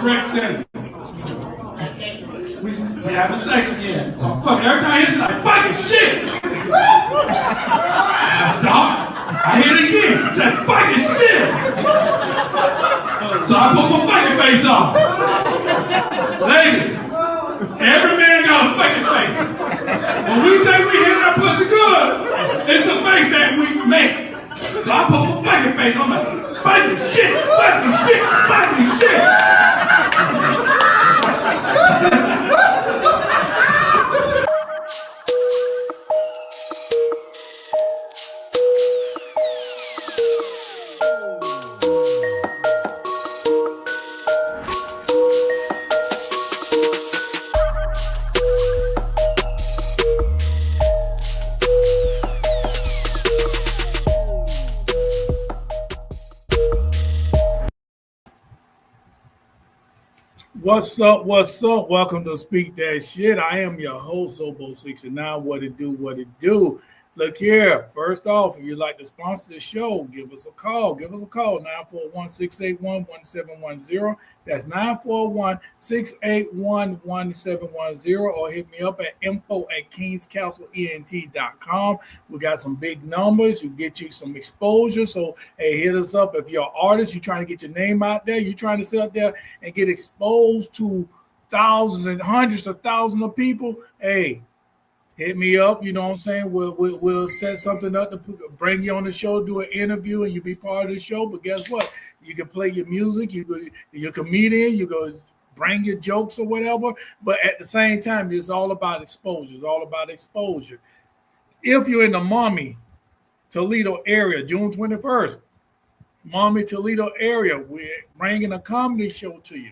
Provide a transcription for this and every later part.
correct setting. We having sex again. Oh, fuck it. Every time I hear it, like, fucking shit. I stop. I hear it again. It's like, fucking shit. So I put my fucking face on. Ladies, every man got a fucking face. When we think we hit that pussy good, it's the face that we make. So I put my fucking face on like, fucking shit, fucking shit, fucking shit. What's up? What's up? Welcome to Speak That Shit. I am your host, Obo69. What it do? What it do? Look here. First off, if you'd like to sponsor the show, give us a call. Give us a call, 941-681-1710. That's 941-681-1710. Or hit me up at info@kingscastleent.com. We got some big numbers. You get you some exposure. So, hey, hit us up. If you're an artist, you're trying to get your name out there, you're trying to sit out there and get exposed to thousands and hundreds of thousands of people, hey, hit me up, you know what I'm saying? We'll set something up to bring you on the show, do an interview, and you be part of the show. But guess what? You can play your music, you're a comedian, you go bring your jokes or whatever. But at the same time, it's all about exposure. It's all about exposure. If you're in the Miami, Toledo area, June 21st, Miami, Toledo area, we're bringing a comedy show to you.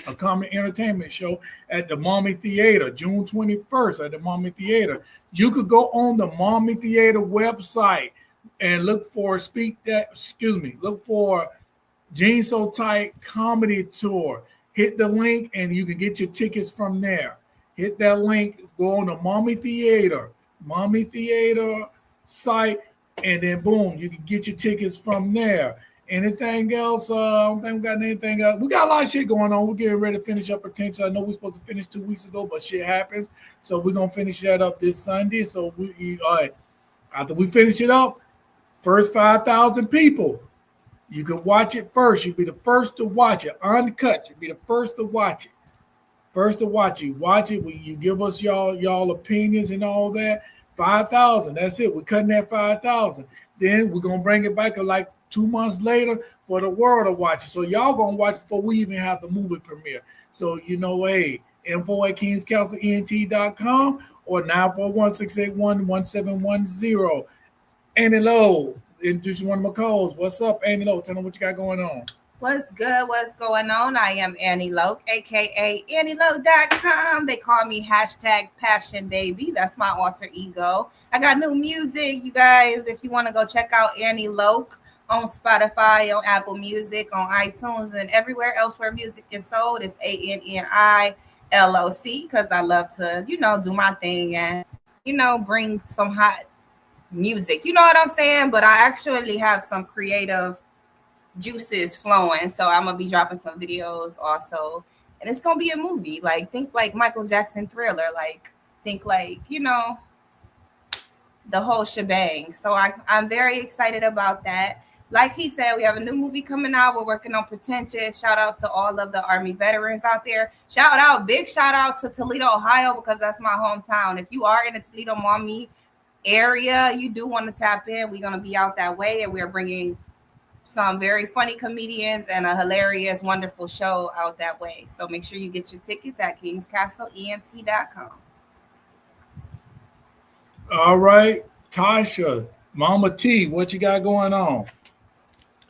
A comedy entertainment show at the Miami Theater, June 21st at the Miami Theater. You could go on the Miami Theater website and look for look for Jeans So Tight Comedy Tour. Hit the link and you can get your tickets from there. Hit that link, go on the Miami Theater site, and then boom, you can get your tickets from there. Anything else? I don't think we got anything else. We got a lot of shit going on. We're getting ready to finish up Potential. I know we're supposed to finish 2 weeks ago, but shit happens. So we're going to finish that up this Sunday. So, all right. After we finish it up, first 5,000 people, you can watch it first. You'll be the first to watch it. Uncut. You'll be the first to watch it. Watch it. You give us y'all opinions and all that. 5,000. That's it. We're cutting that 5,000. Then we're going to bring it back to like 2 months later for the world to watch it. So y'all gonna watch it before we even have the movie premiere. So hey, info@kingscastleent.com or 941-681-1710. Annie Lowe, introduce one of my calls. What's up, Annie Lowe? Tell them what you got going on. What's good? What's going on? I am Annie Lowe, aka AnnieLowe.com. They call me #PassionBaby. That's my alter ego. I got new music, you guys. If you want to go check out Annie Lowe on Spotify, on Apple Music, on iTunes, and everywhere else where music is sold, it's ANNILOC, because I love to, do my thing and, bring some hot music. You know what I'm saying? But I actually have some creative juices flowing. So I'm going to be dropping some videos also. And it's going to be a movie. Like, think like Michael Jackson Thriller. Like, think like, the whole shebang. So I'm very excited about that. Like he said, we have a new movie coming out. We're working on Potential. Shout out to all of the Army veterans out there. Big shout out to Toledo, Ohio, because that's my hometown. If you are in the Toledo, Miami area, you do want to tap in. We're going to be out that way, and we're bringing some very funny comedians and a hilarious, wonderful show out that way. So make sure you get your tickets at kingscastleent.com. All right, Tasha, Mama T, what you got going on?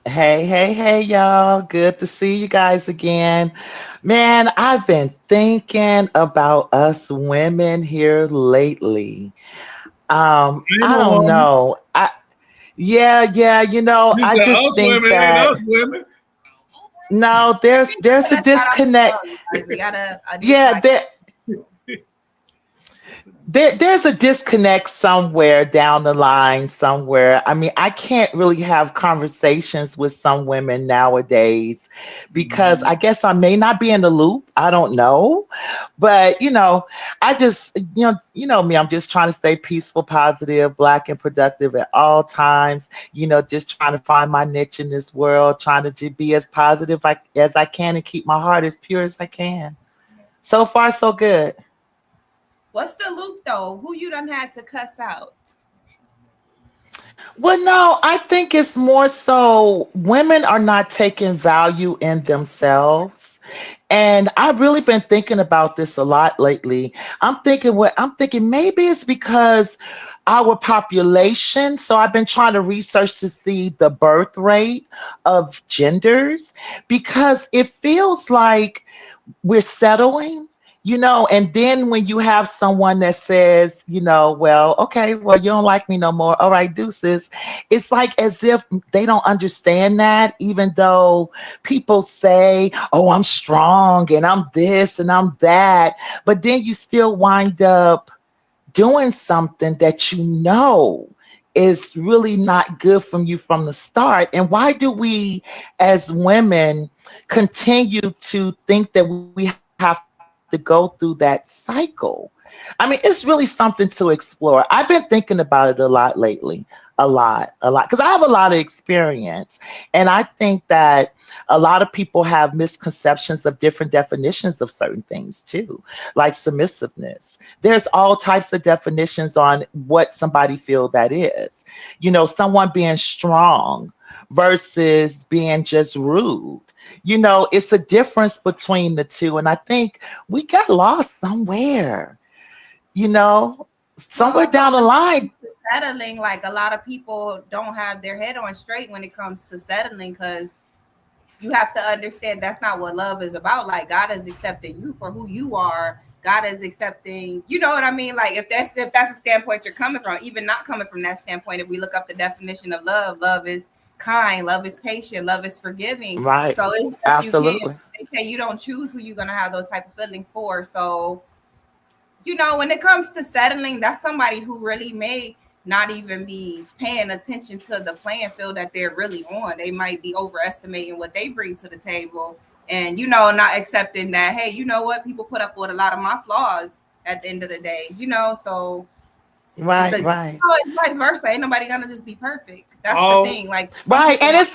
Hey, y'all. Good to see you guys again. Man, I've been thinking about us women here lately. I don't know. I just think that no, there's a disconnect. There's a disconnect somewhere down the line somewhere. I mean, I can't really have conversations with some women nowadays because I guess I may not be in the loop. I don't know. But, I just, me, I'm just trying to stay peaceful, positive, black and productive at all times, just trying to find my niche in this world, trying to be as positive as I can and keep my heart as pure as I can. So far, so good. What's the loop though? Who you done had to cuss out? Well, no, I think it's more so women are not taking value in themselves. And I've really been thinking about this a lot lately. I'm thinking maybe it's because our population. So I've been trying to research to see the birth rate of genders because it feels like we're settling, and then when you have someone that says, well, okay, well, you don't like me no more. All right, deuces. It's like as if they don't understand that, even though people say, oh, I'm strong and I'm this and I'm that. But then you still wind up doing something that is really not good from you from the start. And why do we as women continue to think that we have to go through that cycle? I mean, it's really something to explore. I've been thinking about it a lot lately, a lot, because I have a lot of experience. And I think that a lot of people have misconceptions of different definitions of certain things too, like submissiveness. There's all types of definitions on what somebody feel that is. Someone being strong versus being just rude. It's a difference between the two. And I think we got lost somewhere, somewhere Well, down the line. settling, like a lot of people don't have their head on straight when it comes to settling, because you have to understand that's not what love is about. Like, God is accepting you for who you are. God is accepting, you know what I mean? Like, if that's a standpoint you're coming from, even not coming from that standpoint, if we look up the definition of love is kind, love is patient, love is forgiving. Right. So it's just, Absolutely. you don't choose who you're gonna have those type of feelings for. So, when it comes to settling, that's somebody who really may not even be paying attention to the playing field that they're really on. They might be overestimating what they bring to the table and, not accepting that, hey, you know what? People put up with a lot of my flaws at the end of the day, so. Right. It's vice versa. Ain't nobody gonna just be perfect. That's the thing. Like, right. And it's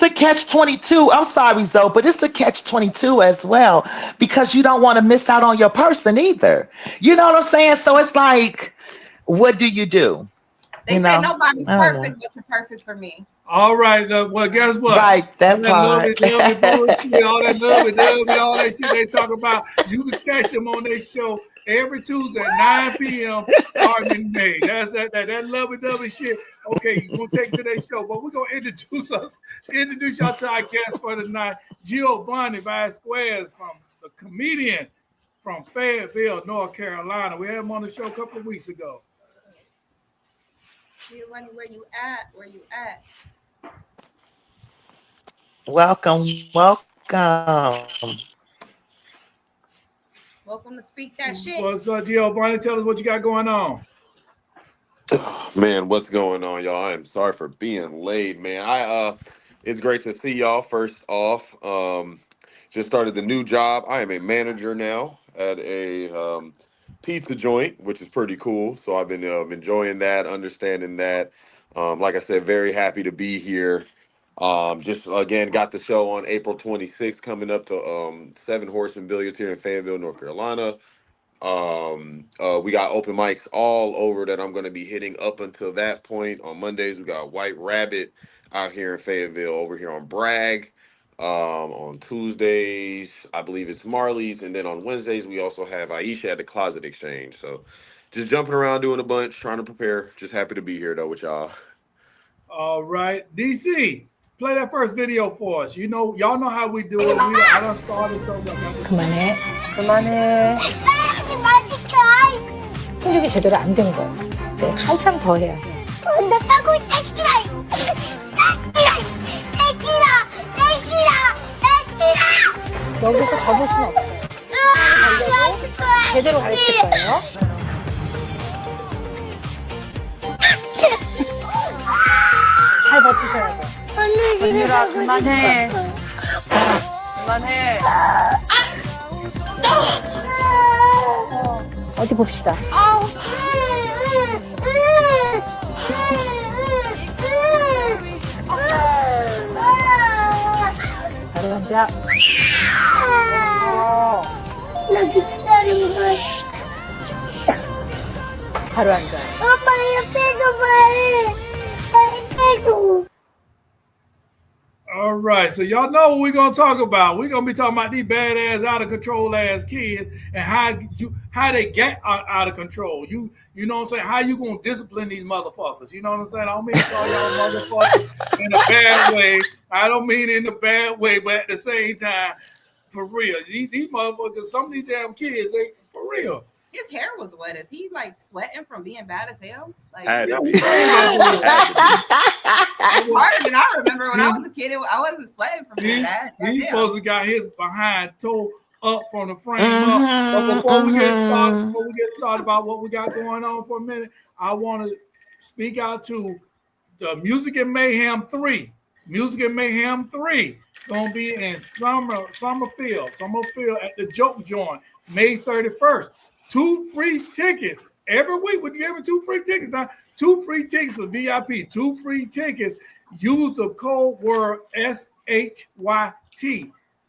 a catch-22. I'm sorry, Zoe, but it's a catch-22 as well, because you don't want to miss out on your person either. You know what I'm saying? So it's like, what do you do? They say nobody's perfect, but you're perfect for me. All right. Well, guess what? Right, that part. Lovey bullshit, all that lovey, all that shit they talk about. You can catch them on their show every Tuesday at 9 p.m. starting in May. That's that lovey shit. Okay, you're gonna take to their show, but we're gonna introduce y'all to our guest for tonight, Giovanni Vasquez, from the comedian from Fayetteville, North Carolina. We had him on the show a couple of weeks ago. Giovanni, where you at? Welcome. Welcome to Speak That Shit. What's up, Giovanni? Tell us what you got going on. Oh, man, what's going on, y'all? I'm sorry for being late, man. It's great to see y'all. First off, just started the new job. I am a manager now at a pizza joint, which is pretty cool. So I've been enjoying that, understanding that. Like I said, very happy to be here. Just again got the show on April 26th, coming up to Seven Horsemen Billiards here in Fayetteville, North Carolina. We got open mics all over that I'm going to be hitting up until that point. On Mondays, we got White Rabbit out here in Fayetteville, over here on Bragg. On Tuesdays, I believe it's Marley's. And then on Wednesdays, we also have Aisha at the Closet Exchange. So just jumping around, doing a bunch, trying to prepare. Just happy to be here, though, with y'all. All right. DC, play that first video for us. Y'all know how we do it. I done started something. 그만해. 훈육이 제대로 안 된 거야. 네, 한참 더 해야 돼. 여기서 접을 수는 없어요. 제대로 가르칠 거예요. 버티셔야 돼. 언니라 그만해. 그만해. 어디 봅시다. 바로 앉아. 나 기다린 거야. 바로 앉아. 엄마 옆에도 말해. 옆에도. All right, so y'all know what we're gonna talk about. We're gonna be talking about these badass, out of control ass kids and how they get out of control. You know what I'm saying? How you gonna discipline these motherfuckers? You know what I'm saying? I don't mean to call y'all motherfuckers in a bad way. I don't mean in a bad way, but at the same time, for real, these motherfuckers, some of these damn kids, they for real. His hair was wet. Is he like sweating from being bad as hell? Like Had to be. harder than I remember when I was a kid. I wasn't sweating from being bad. He's supposed to got his behind toe up from the frame up. But before we get started about what we got going on for a minute, I want to speak out to the Music and Mayhem 3. Music and Mayhem 3 gonna be in Summerfield at the Joke Joint, May 31st. 2 free tickets every week. We're giving 2 free tickets now. 2 free tickets for VIP. 2 free tickets. Use the code word SHYT.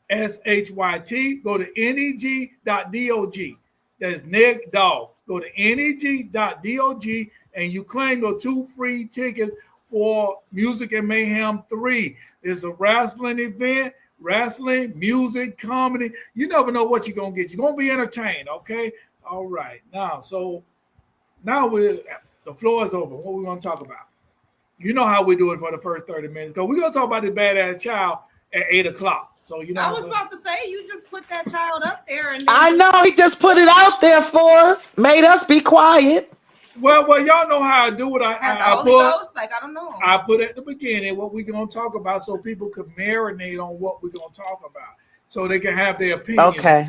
SHYT. Go to neg.dog. That's neg dog. Go to neg.dog and you claim those 2 free tickets for Music and Mayhem 3. It's a wrestling event. Wrestling, music, comedy. You never know what you're gonna get. You're gonna be entertained, okay? All right. Now the floor is open. What we gonna talk about? You know how we do it for the first 30 minutes. Because we're gonna talk about this badass child at 8 o'clock. So you know. I was about to say you just put that child up there and I know he just put it out there for us, made us be quiet. Well, y'all know how I do it. I don't know. I put at the beginning what we're gonna talk about so people could marinate on what we're gonna talk about. So they can have their opinions. Okay.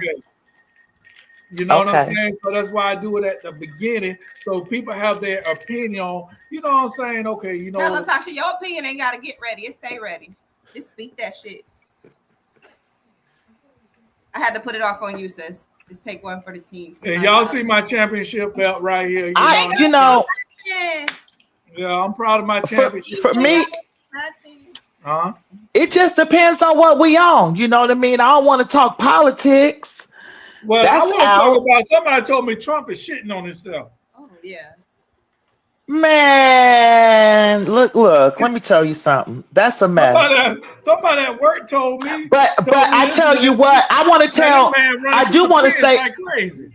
You know what I'm saying? So that's why I do it at the beginning. So people have their opinion. You know what I'm saying? Okay, you know. Now, Latasha, your opinion ain't gotta get ready. It stay ready. Just speak that shit. I had to put it off on you, sis. Just take one for the team. And y'all see my championship belt right here. Yeah, I'm proud of my championship. For me, huh? It just depends on what we own. You know what I mean? I don't want to talk politics. Well, I want to talk about somebody told me Trump is shitting on himself. Oh, yeah. Man, look, let me tell you something. That's a mess. Somebody at work told me. But I tell you what, I want to tell, I do want to say, crazy.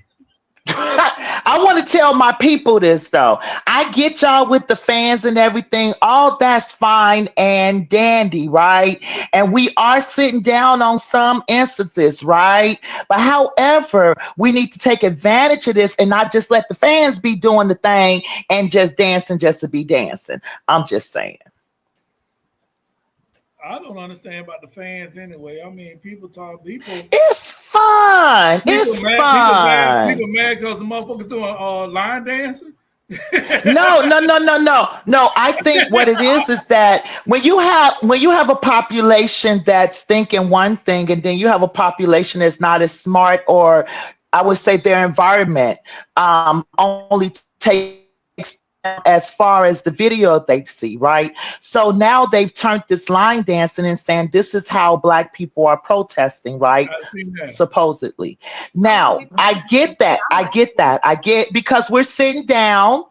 I want to tell my people this though. I get y'all with the fans and everything. All that's fine and dandy, right? And we are sitting down on some instances, right? But however, we need to take advantage of this and not just let the fans be doing the thing and just dancing just to be dancing. I'm just saying. I don't understand about the fans anyway. I mean, people. It's fun. It's fun. People mad because the motherfuckers doing line dancing. No. I think what it is that when you have a population that's thinking one thing, and then you have a population that's not as smart, or I would say their environment only takes as far as the video they see, right? So now they've turned this line dancing and saying this is how Black people are protesting, right? Supposedly. Now, I get that. I get because we're sitting down,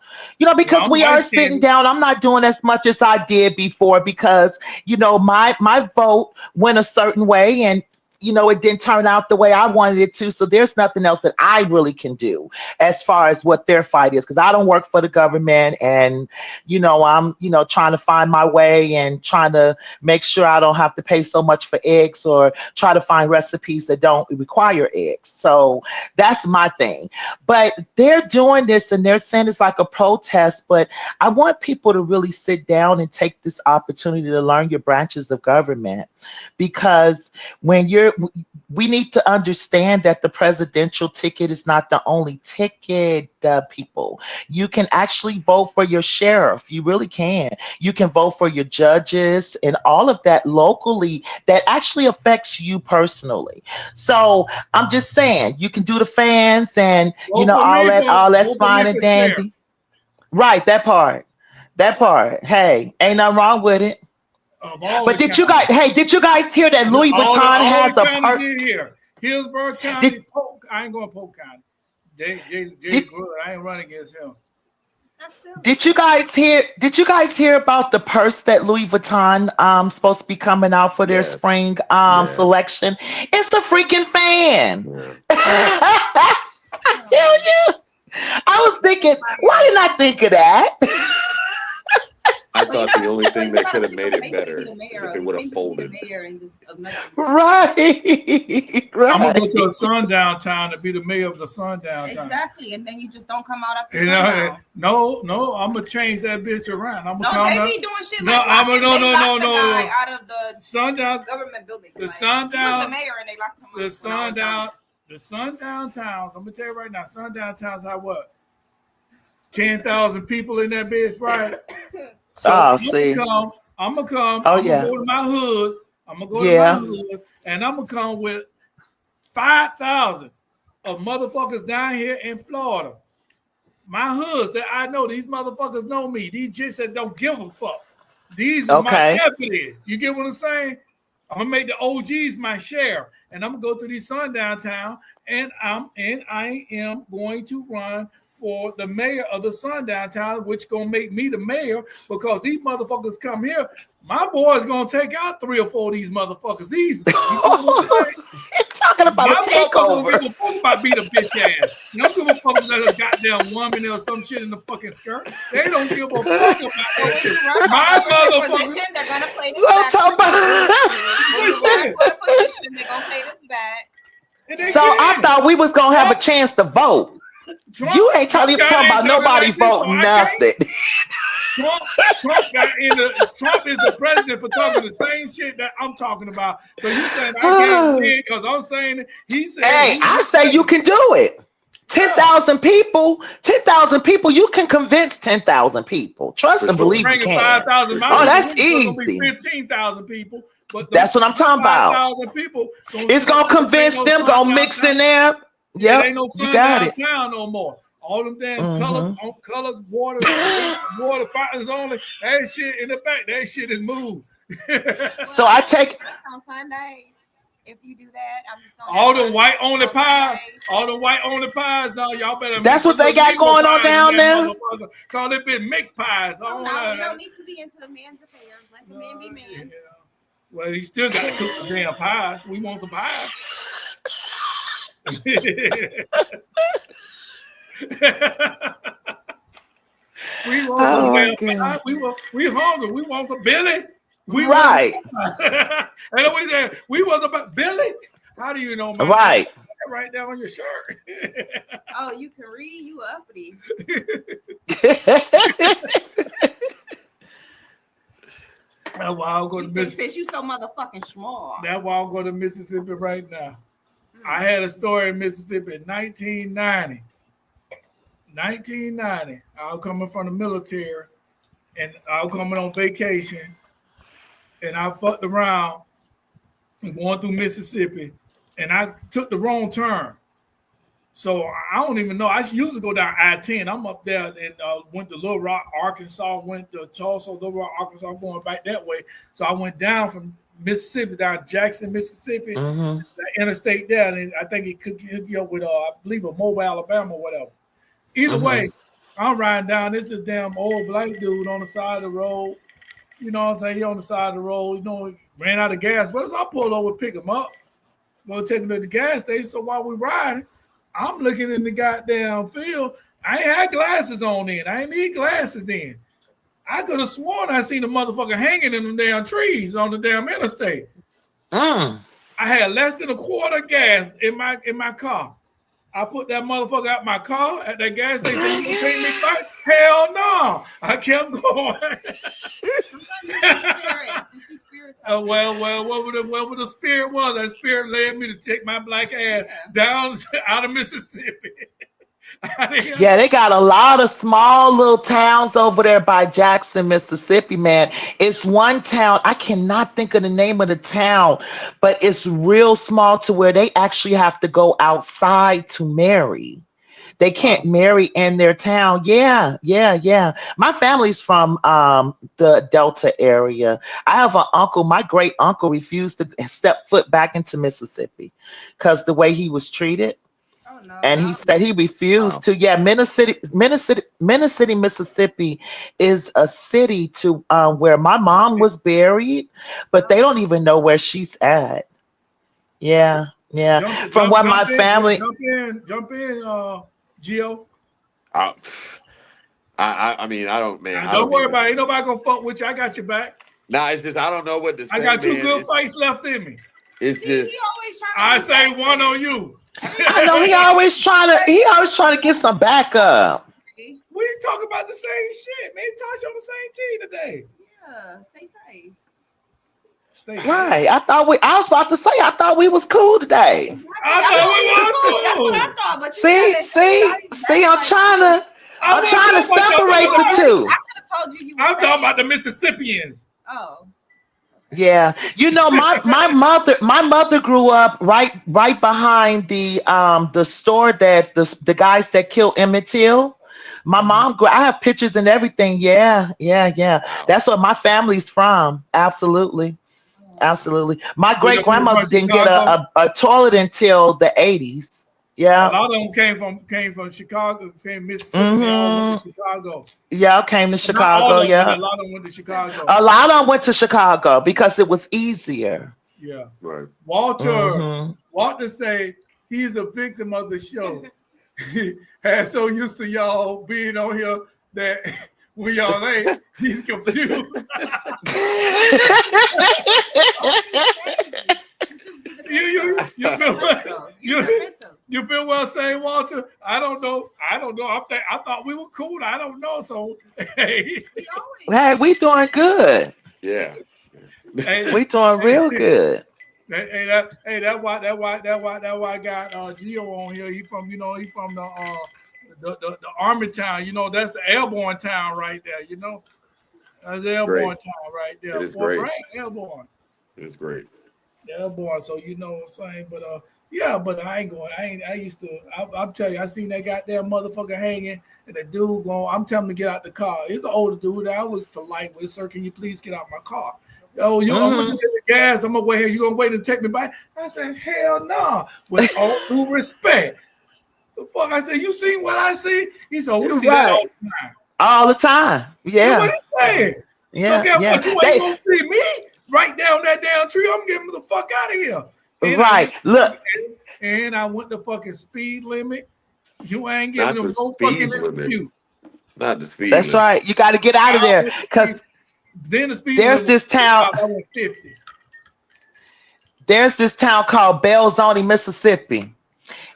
because we are sitting down. I'm not doing as much as I did before because, my vote went a certain way and it didn't turn out the way I wanted it to. So there's nothing else that I really can do as far as what their fight is. Because I don't work for the government and, I'm, trying to find my way and trying to make sure I don't have to pay so much for eggs or try to find recipes that don't require eggs. So that's my thing. But they're doing this and they're saying it's like a protest. But I want people to really sit down and take this opportunity to learn your branches of government. Because when we need to understand that the presidential ticket is not the only ticket, people. You can actually vote for your sheriff. You really can. You can vote for your judges and all of that locally that actually affects you personally. So I'm just saying, you can do the fans and Vote for me all that's vote for me fine and for sheriff dandy. Right, that part. That part. Hey, ain't nothing wrong with it. of all But the counties. did you guys hear that Louis Vuitton All the has a counties part? in here. Hillsborough County, Did, Polk. I ain't going to Polk County. Jay did, Gruder, I ain't running against him. did you guys hear? Did you guys hear about the purse that Louis Vuitton supposed to be coming out for their Yes. spring Yeah. selection? It's a freaking fan. Yeah. I tell you, I was thinking, why didn't I think of that? I thought the only thing that could have made it better is if it would have folded. Right, I'm gonna go right. to a sundown town to be the mayor of the sundown town. Exactly, and then you just don't come out after You know, sundown. no, I'm gonna change that bitch around. I'm gonna No, come they up. be doing shit No, like I'm a, locking- no, they no, locked no, the no. guy out of the Sundown, government building. the Like, sundown, he was the mayor, and they locked him up. the sundown towns. I'm gonna tell you right now, sundown towns have what? 10,000 people in that bitch, right? So Oh, see. I'm gonna come. Oh, I'm yeah. gonna go to my hoods. I'm gonna go Yeah. to my hood, and I'm gonna come with 5,000 of motherfuckers down here in Florida. My hoods that I know, these motherfuckers know me. These jits that don't give a fuck. These are my deputies. You get what I'm saying? I'm gonna make the OGs my share, and I'm gonna go to these sundown town, and I am going to run for the mayor of the sundown town, which gonna make me the mayor because these motherfuckers come here. My boy's gonna take out 3 or 4 of these motherfuckers easy. You know what I'm saying? You're talking about My a motherfuckers don't takeover. give a fuck about beat a bitch ass. They don't give a fuck about a goddamn woman or some shit in the fucking skirt. They don't give a fuck about that shit. My motherfuckers. They're gonna play this So back. talk about- When you run for a position, they're gonna play this back. So I thought we was gonna have a chance to vote. You ain't talking about nobody voting nothing. Trump is the president for talking the same shit that I'm talking about. So you saying I can't win because I'm saying he said. Hey, I say you can do it. 10,000 people, you can convince 10,000 people. Trust and believe you can. 5,000 Oh, that's easy. 15,000 people. But that's what I'm talking about. 5,000 people. It's gonna convince them, gonna mix in there. Yeah, ain't no sun you got it. downtown no more. All them damn colors, water fountains only. That shit in the back, that shit is moved. So I take on Sunday. If you do that, I'm just gonna all the white only pies. No, y'all better. That's what they got going on down there. Call it been mixed pies. No, we don't need to be into the man's affairs. Let the man be man. Yeah. Well, he still got to cook the damn pies. We want some pies. We want some pie. We hungry. We want some Billy. Right. And what he said, we was about Billy. How do you know my right? Name? Right down on your shirt. Oh, you can read. You uppity. That's why I'll go to Mississippi. Since you so motherfucking small. That's why I'll go to Mississippi right now. I had a story in Mississippi in 1990. 1990. I was coming from the military, and I was coming on vacation, and I fucked around and going through Mississippi, and I took the wrong turn. So I don't even know. I usually go down I-10. I'm up there and went to Little Rock, Arkansas, went to Tulsa, Little Rock, Arkansas, going back that way. So I went down from Mississippi, down Jackson, Mississippi, the interstate there. And I think it could hook you up with, I believe, a Mobile, Alabama, or whatever. Either way, I'm riding down. It's this damn old black dude on the side of the road. You know what I'm saying? He on the side of the road. You know, he ran out of gas. But as I pulled over, pick him up, go take him to the gas station. So while we riding, I'm looking in the goddamn field. I ain't had glasses on then. I ain't need glasses then. I could have sworn I seen a motherfucker hanging in the damn trees on the damn interstate. I had less than a quart of gas in my car. I put that motherfucker out my car at that gas station. You gonna take me back? Hell no. I kept going. Well, what the spirit was, that spirit led me to take my black ass down out of Mississippi. Yeah, they got a lot of small little towns over there by Jackson, Mississippi, man. It's one town, I cannot think of the name of the town, but it's real small to where they actually have to go outside to marry. They can't marry in their town. Yeah. My family's from the Delta area. I have an uncle, my great uncle refused to step foot back into Mississippi because the way he was treated. And he said he refused to. Yeah, Mississippi, is a city to where my mom was buried, but they don't even know where she's at. Yeah. From what my family. Jump in, Gio. I mean, I don't, man. Don't worry about it. Ain't nobody gonna fuck with you. I got your back. Nah, it's just I don't know what to say. I got two man. good fights left in me. It's just I say one on you. I know he always trying to get some backup. We talk about the same shit, man. Tasha on the same team today. Yeah, stay safe. Right. I was about to say I thought we was cool today. I thought we were too. That's what I thought, but See, I'm trying to separate the two. I could have told you. I'm talking about the Mississippians. Oh. Yeah, you know my mother grew up right behind the store that the guys that killed Emmett Till. My mom I have pictures and everything. Yeah. That's what my family's from. Absolutely. My great grandmother didn't get a toilet until the 80s. Yeah. A lot of them came from Chicago, came Mississippi, all went to Chicago. Yeah, came to Chicago. Yeah. A lot of them went to Chicago. A lot of them went to Chicago because it was easier. Yeah. Right. Walter say he's a victim of the show. He had so used to y'all being on here that when y'all ain't, he's confused. You feel what I'm saying, Walter? I don't know. I thought we were cool. I don't know. So hey, we doing good. Yeah. We doing real good. That's why I got Gio on here. He from the Army town. You know, that's the airborne town right there. You know, that's the airborne town right there. It is great. Airborne. It's great. Airborne. So you know what I'm saying, but yeah, but I ain't going. I used to. I'm telling you, I seen that goddamn motherfucker hanging, and the dude going. I'm telling him to get out the car. It's an older dude. I was polite with, sir, can you please get out my car? Oh, I'm gonna get the gas. I'm gonna wait here. You gonna wait and take me back? I said, hell no. With all due respect. The fuck? I said, you seen what I see? He said, we see that all the time. All the time. Yeah. You know what he's saying? Yeah. So guess what? You ain't gonna see me right down that damn tree. I'm getting the fuck out of here. And look. And I went the fucking speed limit. You ain't giving them no fucking excuse. Not the speed That's limit. right. You got to get out of there because then the speed there's this town. 50. There's this town called Belzoni, Mississippi.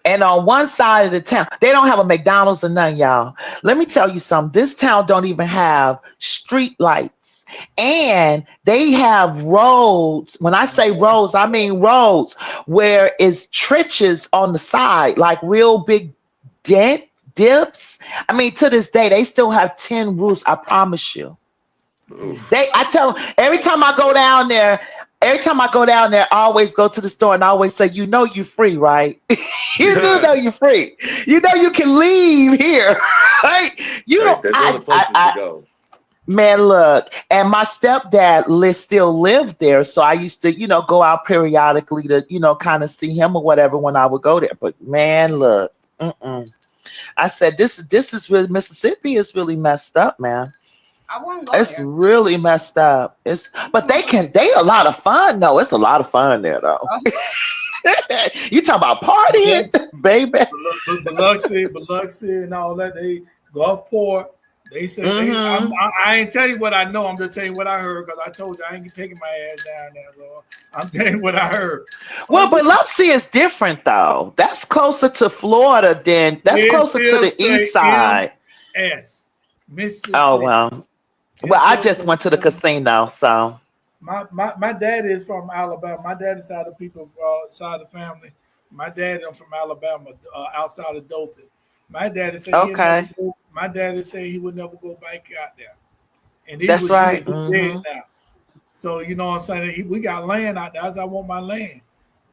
And on one side of the town, they don't have a McDonald's or none, y'all. Let me tell you something. This town don't even have street lights. And they have roads. When I say roads, I mean roads where it's trenches on the side, like real big dips. I mean, to this day, they still have tin roofs, I promise you. I tell them every time I go down there, I always go to the store and I always say, you know, you're free, right? You do know you're free. You know, you can leave here, right? You don't. Man, look, and my stepdad still lived there. So I used to, go out periodically to, kind of see him or whatever when I would go there. But man, look, I said, this is really, Mississippi is really messed up, man. I won't go It's there. really messed up. But they a lot of fun though. It's a lot of fun there though. You talk about partying, baby. Biloxi and all that. They Gulfport. They said I ain't tell you what I know. I'm just telling you what I heard because I told you I ain't taking my ass down there. So I'm telling you what I heard. Well, Biloxi is different though. That's closer to Florida than closer to the east side. Oh Mississippi. well. It's Well, I close just to went to the casino, so my dad is from Alabama. My dad's side of people side of the family. My dad is from Alabama, outside of Dothan. My daddy said he'll never okay. go. My daddy said he would never go back out there, and he That's was right. years dead now. So you know what I'm saying. We got land out there. I said, I want my land.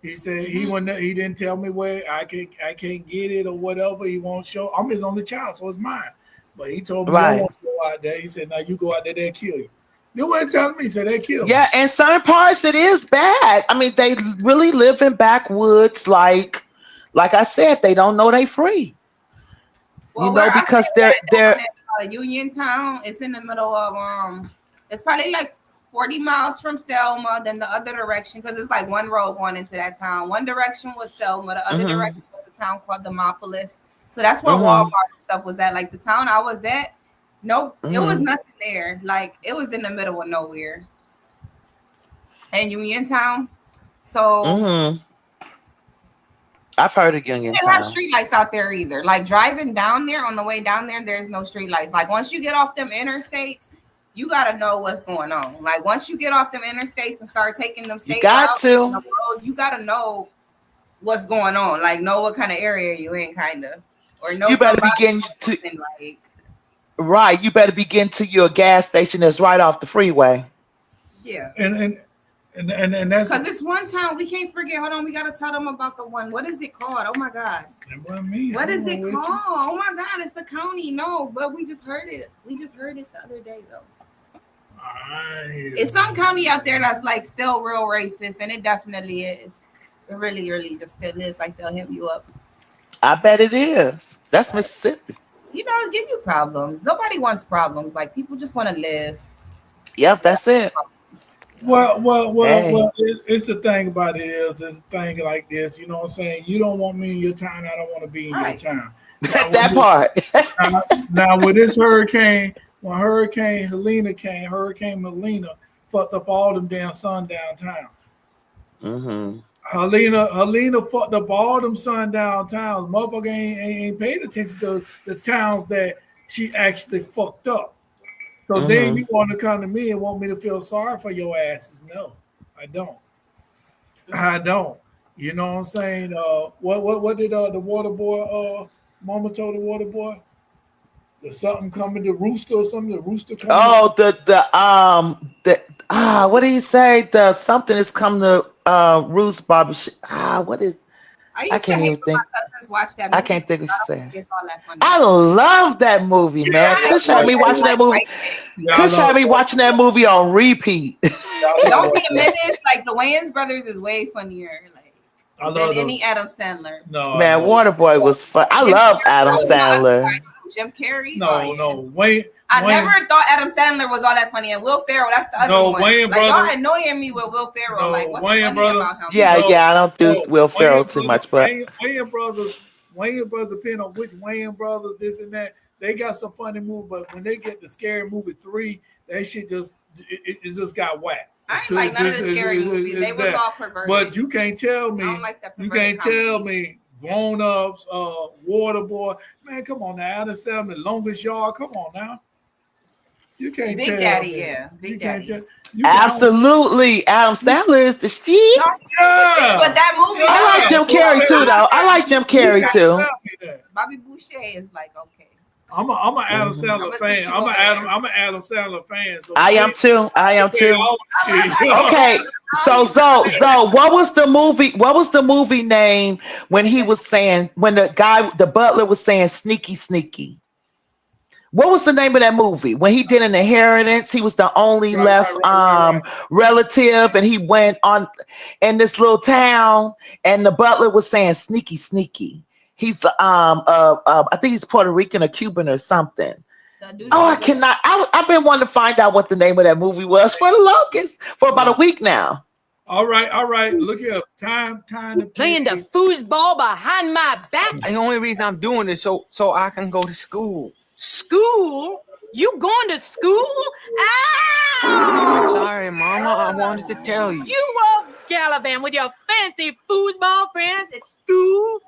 He said he wouldn't. He didn't tell me where I can't get it or whatever. He won't show. I'm his only child, so it's mine. But he told me, I Right. won't go out there. He said, now you go out there, they'll kill you. You weren't telling me, he said, they kill me. Yeah, in certain parts it is bad. I mean, they really live in backwoods, like I said, they don't know they free. Well, where I Because stay right they're down in Uniontown, it's in the middle of it's probably like 40 miles from Selma, then the other direction, because it's like one road going into that town. One direction was Selma, the other mm-hmm, direction was a town called Demopolis. So that's where Walmart mm-hmm, and stuff was at. Like the town I was at, nope, it was mm-hmm, nothing there. Like it was in the middle of nowhere. And Uniontown. So mm-hmm. I've heard of they didn't have Uniontown. street lights out there either. Like driving down there, on the way down there, there's no street lights. Like once you get off them interstates, you gotta know what's going on. Like once you get off them interstates and start taking them You state got routes and the to. roads, you gotta know what's going on. Like know what kind of area you in, kind of, or know You better somebody begin to and like right. You better begin to your gas station that's right off the freeway. yeah. And that's Because this one town we can't forget. Hold on, we gotta tell them about the one. What is it called? Oh my god. that wasn't me. What I is don't it know called? what you- Oh my god, it's the county. No, but we just heard it. We just heard it the other day though. It's some county out there that's like still real racist, and it definitely is. It really, really just still is. Like they'll hit you up. I bet it is. That's Mississippi. You know, give you problems. Nobody wants problems. Like people just want to live. Yep, that's it. Hey, It's the thing about it is, it's a thing like this. You know what I'm saying? You don't want me in your town. I don't want to be in your Right. town. that part. Now with this hurricane, when Hurricane Helena came, Hurricane Melina fucked up all them damn sundown towns. Mm-hmm. Helena fucked up all them sundown towns. Motherfucker ain't paid attention to the towns that she actually fucked up. So then Mm-hmm. you want to come to me and want me to feel sorry for your asses? No, I don't. I don't. You know what I'm saying? What did the water boy mama told the water boy? There's something coming, the rooster or something, the rooster coming. Oh, what do you say? The something is coming to Roost Barbershop. What is? I I used to can't hate even when think. my cousins watch that I movie. can't think of I don't saying. think it's all that funny. I love that movie, man. I Kush had me like watching that movie. White Cake. Yeah, I Kush had love me watching that movie on repeat. Don't be a minute. Like the Wayans brothers is way funnier. Like I love than those. any Adam Sandler. No, Man, no, Waterboy was fun. I Jim love Carrey, Adam was not Sandler. funny too. Jim Carrey. no, Oh, yeah. no. Wayne. I Wayne, never thought Adam Sandler was all that funny, and Will Ferrell, that's the other No, one. Wayne Like y'all brother- annoying me with Will Ferrell. No, Like what's Wayne funny brother- about him? Yeah, No, I don't do no, Will Ferrell Wayne too brothers- much, but Wayne brothers, depending on which Wayne brothers, this and that, they got some funny movies, but when they get the Scary Movie 3, that shit it just got whacked. I ain't like none of the scary movies. They was all perverted. But you can't tell me. I don't like that You perverted can't tell comedy. me grown ups, Waterboy. Man, come on now. Adam Sandler, Longest Yard. Come on now. You can't Big tell Daddy, me. yeah. Big You can't Daddy. tell. You can't- absolutely, Adam Sandler is the shit. Yeah. But that movie, I like Jim Carrey too, though. I like Jim Carrey too. Tell me that. Bobby Boucher is like okay. I'm an Adam Mhm. Sandler I'ma fan. sit you over there. I'm an Adam Sandler fan. So I am too. I am too. Shit. Okay, so Zoe, what was the movie? What was the movie name when he was saying when the butler was saying sneaky sneaky? What was the name of that movie? When he did an inheritance, he was the only left right. relative, and he went on in this little town, and the butler was saying sneaky sneaky. He's I think he's Puerto Rican or Cuban or something. Oh, I cannot. I've been wanting to find out what the name of that movie was for the longest, for about a week now. All right. Look here. Time to Playing the foosball behind my back. The only reason I'm doing this so I can go to school. School? You going to school? Ow! Sorry, Mama. I wanted to tell you. You off gallivant with your fancy foosball friends at school?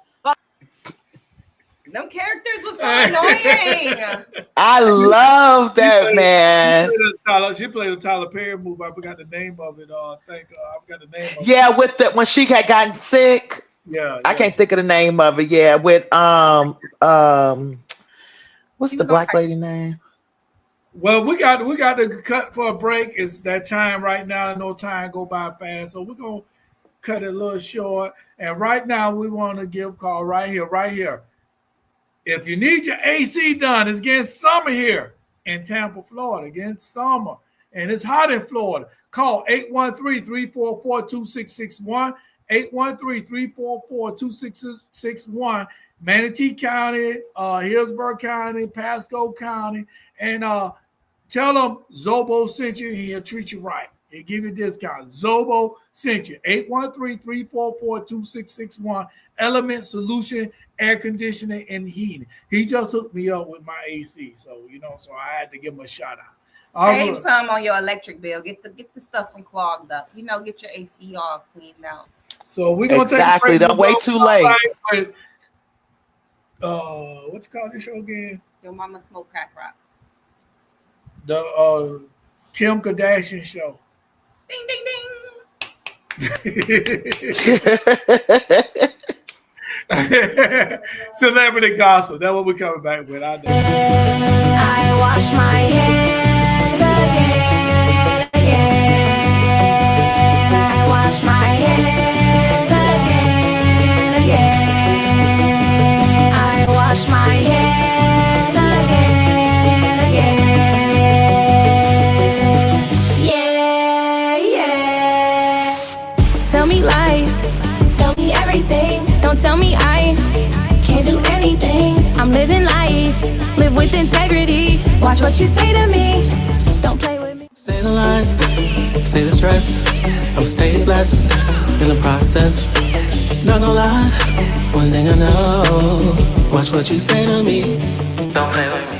Them characters were so annoying. I love that, man. She played a Tyler Perry movie. I forgot the name of it. I forgot the name of it. Yeah, with the when she had gotten sick. Yeah, I can't think of the name of it. Yeah, with what's the black lady name? Well, we got to cut for a break. It's that time right now. No time go by fast, so we're gonna cut it a little short. And right now, we want to give a call right here. If you need your AC done, it's getting summer here in Tampa, Florida. Getting summer, and it's hot in Florida. Call 813-344-2661. 813-344-2661. Manatee County, Hillsborough County, Pasco County, and tell them Zobo sent you, and he'll treat you right. He'll give you a discount. Zobo sent you. 813-344-2661. Element Solution, Air Conditioning, and Heating. He just hooked me up with my AC, so I had to give him a shout out. Save some on your electric bill. Get the stuff from clogged up. Get your AC all cleaned out. So we're gonna take a break. Don't wait too late. With, what you call this show again? Your Mama Smoke Crack Rock. The Kim Kardashian show. Ding ding ding. Celebrity gossip. That's what we're coming back with. I wash my hands again. I wash my hands again. I wash my hands again. Yeah. Tell me lies. Tell me everything. Don't tell me I can't do anything. I'm living life, live with integrity. Watch what you say to me. Don't play with me. Say the lies, say the stress. I'm stay blessed in the process. Not gonna lie, one thing I know. Watch what you say to me. Don't play with me.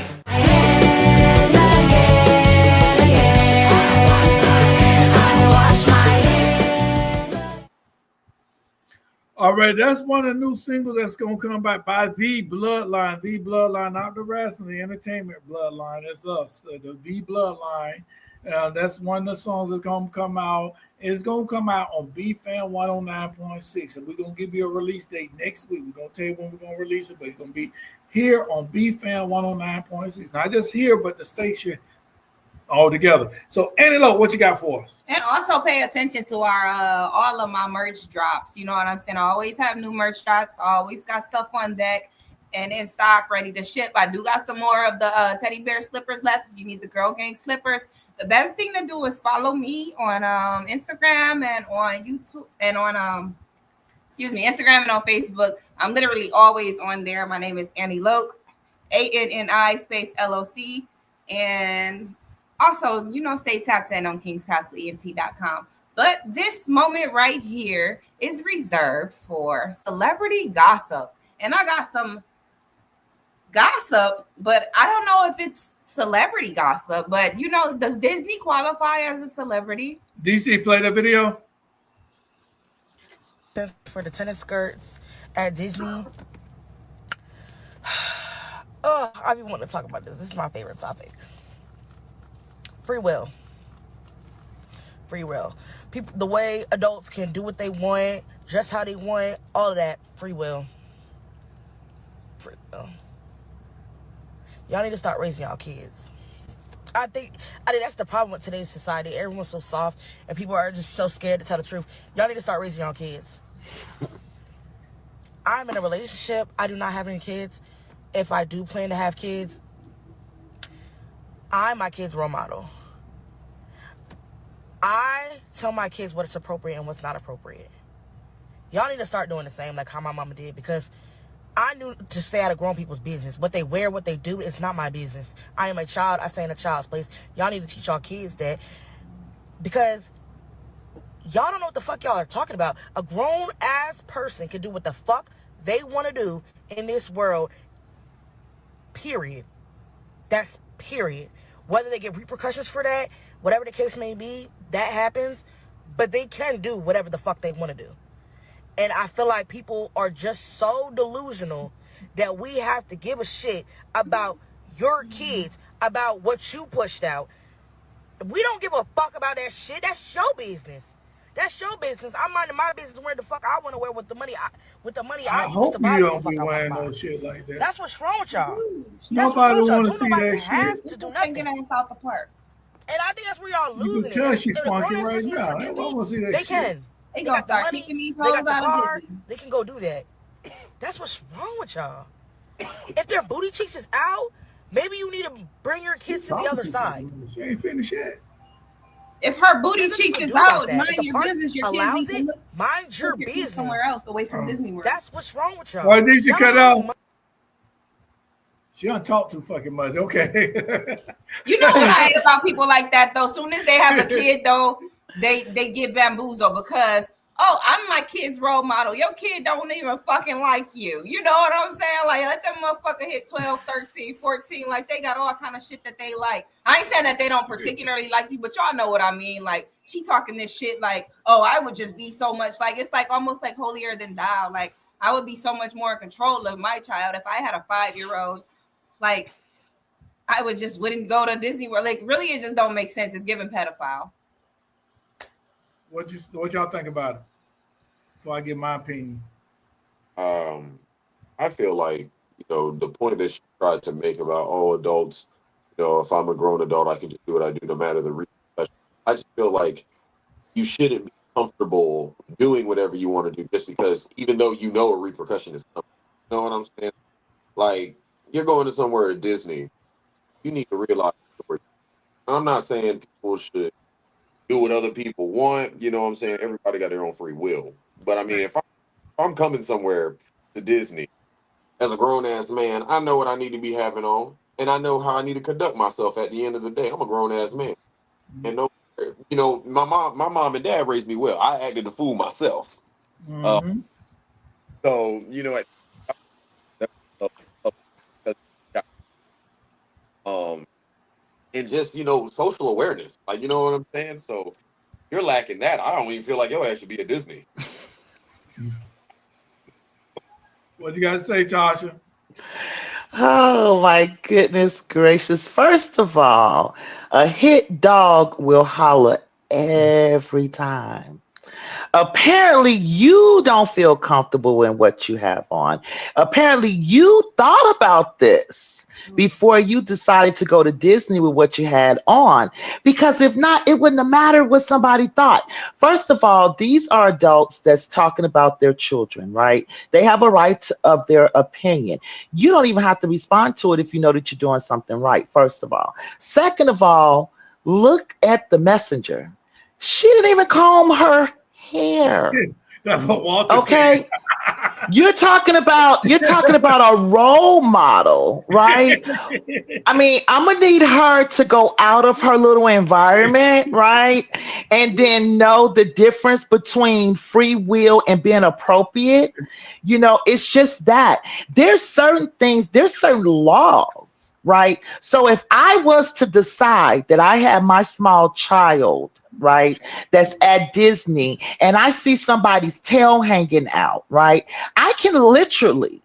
All right, that's one of the new singles that's going to come back by The Bloodline. The Bloodline, not the rest of the entertainment bloodline. It's us, the Bloodline. That's one of the songs that's going to come out. It's going to come out on BFAM 109.6. And we're going to give you a release date next week. We're going to tell you when we're going to release it, but it's going to be here on BFAM 109.6. Not just here, but the station all together. So, Annie Lowe, what you got for us? And also pay attention to our all of my merch drops. You know what I'm saying? I always have new merch drops. I always got stuff on deck and in stock, ready to ship. I do got some more of the teddy bear slippers left. If you need the Girl Gang slippers, the best thing to do is follow me on Instagram and on YouTube and on Instagram and on Facebook. I'm literally always on there. My name is Annie Loke, ANNI space LOC, and also, stay tapped in on kingscastleent.com. But this moment right here is reserved for celebrity gossip. And I got some gossip, but I don't know if it's celebrity gossip. But, does Disney qualify as a celebrity? DC, play the video. For the tennis skirts at Disney. I even want to talk about this. This is my favorite topic. Free will. People, the way adults can do what they want, dress how they want, all of that. Free will. Y'all need to start raising y'all kids. I think that's the problem with today's society. Everyone's so soft, and people are just so scared to tell the truth. Y'all need to start raising y'all kids. I'm in a relationship. I do not have any kids. If I do plan to have kids, I'm my kids' role model. I tell my kids what's appropriate and what's not appropriate. Y'all need to start doing the same like how my mama did, because I knew to stay out of grown people's business. What they wear, what they do, it's not my business. I am a child. I stay in a child's place. Y'all need to teach y'all kids that, because y'all don't know what the fuck y'all are talking about. A grown-ass person can do what the fuck they want to do in this world, period. That's period. Whether they get repercussions for that, whatever the case may be, that happens. But they can do whatever the fuck they want to do. And I feel like people are just so delusional that we have to give a shit about your kids, about what you pushed out. We don't give a fuck about that shit. That's your business. That's your business. I'm minding my business where the fuck I want to wear with the money I use to buy you what the don't be fuck I want to wearing buy. no shit like that. That's what's wrong with y'all. That's what's Nobody wrong with y'all. want to Don't see nobody that have shit. to do Thinking nothing. ass out the park. And I think that's where y'all You losing can it. tell If she's a grown funky ass right person want to now. go to I Disney, want to see that they shit. can. They They gonna got the start money. kicking these They got hoes the out of car. Disney. They can go do that. That's what's wrong with y'all. If their booty cheeks is out, maybe you need to bring your kids to the other side. She ain't finished yet. If her booty There's nothing cheek you can is do about out, that. If mind the your park business. Your kids allows need to it, look mind your your kids somewhere business. else away from Disney World. That's what's wrong with y'all. Why did she Y'all cut losing out? She don't talk too fucking much. Okay. You know what I hate about people like that though? Soon as they have a kid though, they get bamboozled because I'm my kid's role model. Your kid don't even fucking like you. You know what I'm saying? Like let them motherfucker hit 12, 13, 14. Like they got all kind of shit that they like. I ain't saying that they don't particularly like you, but y'all know what I mean. Like she talking this shit like, I would just be so much like it's like almost like holier than thou. Like I would be so much more in control of my child if I had a 5-year-old. Like I wouldn't go to Disney World. Like, really, it just don't make sense. It's giving pedophile. What y'all think about it? Before I give my opinion. I feel like, the point that she tried to make about, adults, if I'm a grown adult, I can just do what I do no matter the repercussions. I just feel like you shouldn't be comfortable doing whatever you want to do just because, even though you know a repercussion is coming. You know what I'm saying? Like, you're going to somewhere at Disney, you need to realize. I'm not saying people should do what other people want. You know what I'm saying? Everybody got their own free will. But I mean, if I'm coming somewhere to Disney as a grown ass man, I know what I need to be having on, and I know how I need to conduct myself. At the end of the day, I'm a grown ass man, and my mom and dad raised me well. I acted a fool myself. Mm-hmm. So and just social awareness, like you know what I'm saying. So you're lacking that. I don't even feel like your ass should be at Disney. What you got to say, Tasha? Oh my goodness gracious. First of all, a hit dog will holler every time. Apparently, you don't feel comfortable in what you have on. Apparently, you thought about this before you decided to go to Disney with what you had on. Because if not, it wouldn't have mattered what somebody thought. First of all, these are adults that's talking about their children, right? They have a right of their opinion. You don't even have to respond to it if you know that you're doing something right, first of all. Second of all, look at the messenger. She didn't even comb her hair. That's what Walter Okay. said. You're talking about a role model, right? I mean, I'm gonna need her to go out of her little environment, right? And then know the difference between free will and being appropriate. It's just that there's certain things, there's certain laws, right? So if I was to decide that I have my small child, right, that's at Disney, and I see somebody's tail hanging out, right, I can literally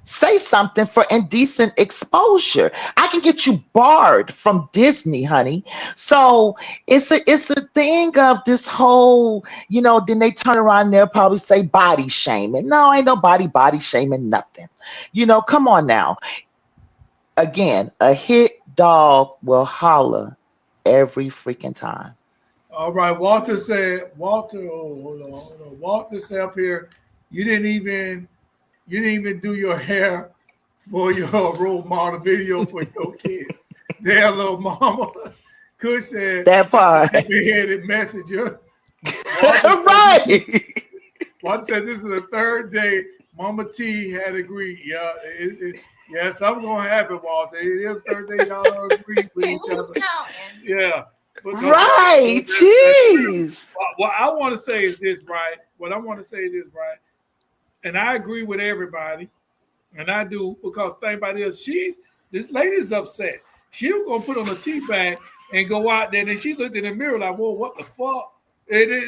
say something for indecent exposure. I can get you barred from Disney, honey. So it's a thing of this whole, then they turn around and they'll probably say body shaming. No, ain't nobody body shaming nothing. Come on now. Again, a hit dog will holler every freaking time. All right, Walter said. Hold on. Walter said up here, you didn't even do your hair for your role model video for your kids. Their little mama. Kush said that part. Heavy-headed messenger. Right. Walter said this is the third day Mama T had agreed. Yeah, something's gonna happen, Walter. It is third day y'all agree with each other. Yeah. Right. Jeez. What I want to say is this, right? And I agree with everybody. And I do, because think about this, this lady's upset. She was gonna put on a tea bag and go out there, and she looked in the mirror like, "Whoa, what the fuck?"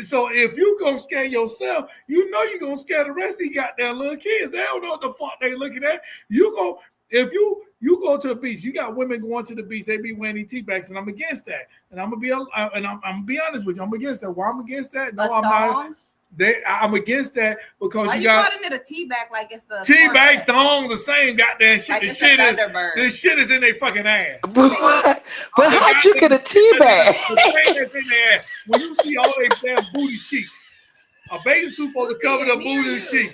So if you gonna scare yourself, you know you gonna scare the rest of these goddamn little kids. They don't know what the fuck they looking at. If you go to a beach, you got women going to the beach, they be wearing these tea bags, and I'm against that. And I'm gonna be honest with you, I'm against that. Why I'm against that? No, I'm not. I'm against that because you got calling it a tea bag like it's the tea bag thong, the same goddamn shit. Like this shit is in their fucking ass. But how'd you get a tea bag? That's in their ass. When you see all their damn booty cheeks, a bathing suit supposed to cover the booty cheeks.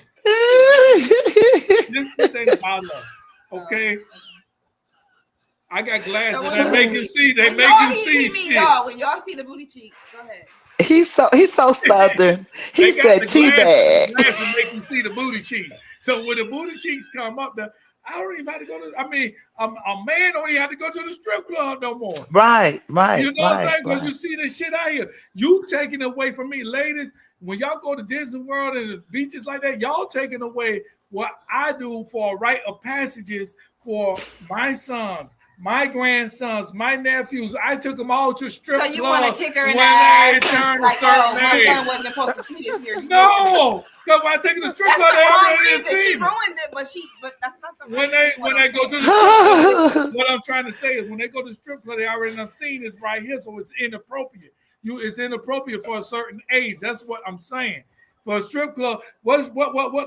This ain't about us, okay? I got glasses that make you see. They make you see shit. When y'all see the booty cheeks, go ahead. He's so southern. He said tea bag. Glasses make you see the booty cheeks. So when the booty cheeks come up, I don't even have to go to. I mean, a man don't even have to go to the strip club no more. Right. You know what I'm saying? Because you see this shit out here. You taking away from me, ladies. When y'all go to Disney World and the beaches like that, y'all taking away what I do for a rite of passages for my sons, my grandsons, my nephews. I took them all to strip clubs. So you want to kick her in the ass? When they turned a certain age. My son wasn't supposed to see this here. No, because when I take them to strip club, they already see. She ruined it, but that's not the when they go to the strip club, what I'm trying to say is when they go to the strip club, they already done seen this right here, so it's inappropriate. It's inappropriate for a certain age. That's what I'm saying. For a strip club, what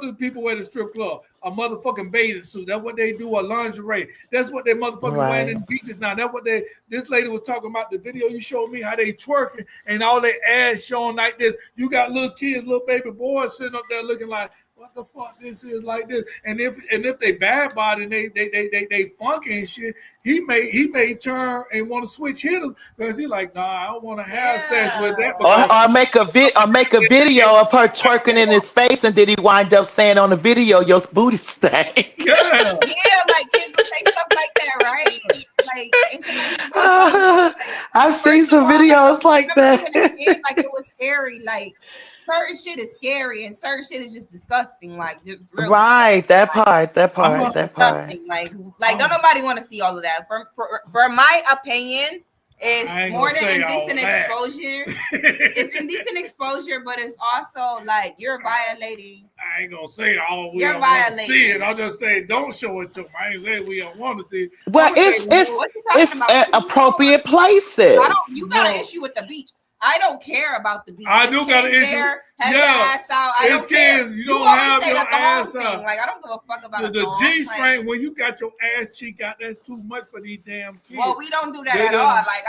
do people wear to strip club? A motherfucking bathing suit. That's what they do. A lingerie. That's what they motherfucking wearing in the beaches now. That's what this lady was talking about. The video you showed me how they twerking and all their ass showing like this. You got little kids, little baby boys sitting up there looking like, what the fuck this is like this? And if they bad body and they funky and shit, he may turn and want to switch him because he's like, nah, I don't want to have sex with that. Or make a video of her twerking in his face, and then he wind up saying on the video, your booty stank. Yeah, like kids will say stuff like that, right? Like I've seen some videos like that. Like it was scary, like. Certain shit is scary and certain shit is just disgusting. Like just really right, that part. Like don't nobody want to see all of that. For my opinion, it's more than indecent exposure. It's indecent exposure, but it's also like you're violating. I ain't gonna say all we don't want to see it. I'll just say don't show it to me. I ain't saying we don't want to see it. Well, it's at appropriate places. You got an issue with the beach. I don't care about the beach. I do got an issue. Have your ass out. I don't care. You don't have your ass out. Like I don't give a fuck about the G-string. When you got your ass cheek out, that's too much for these damn kids. Well, we don't do that at all. Like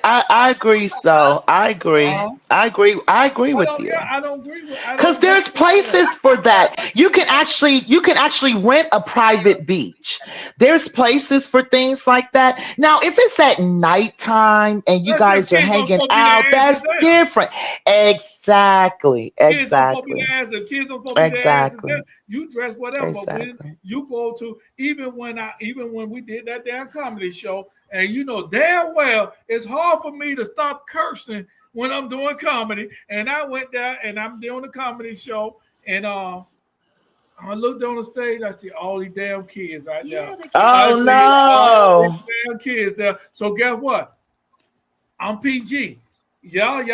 I agree. So I agree. I agree with you. I don't agree with. Because there's places for that. You can actually rent a private beach. There's places for things like that. Now, if it's at nighttime and you guys are hanging out, that's different. Exactly. Kids don't you dress whatever. But when you go to even when we did that damn comedy show, and you know damn well it's hard for me to stop cursing when I'm doing comedy. And I went there and I'm doing a comedy show, and I looked on the stage. I see all these damn kids right there. Oh no, damn kids there. So guess what? I'm PG. Y'all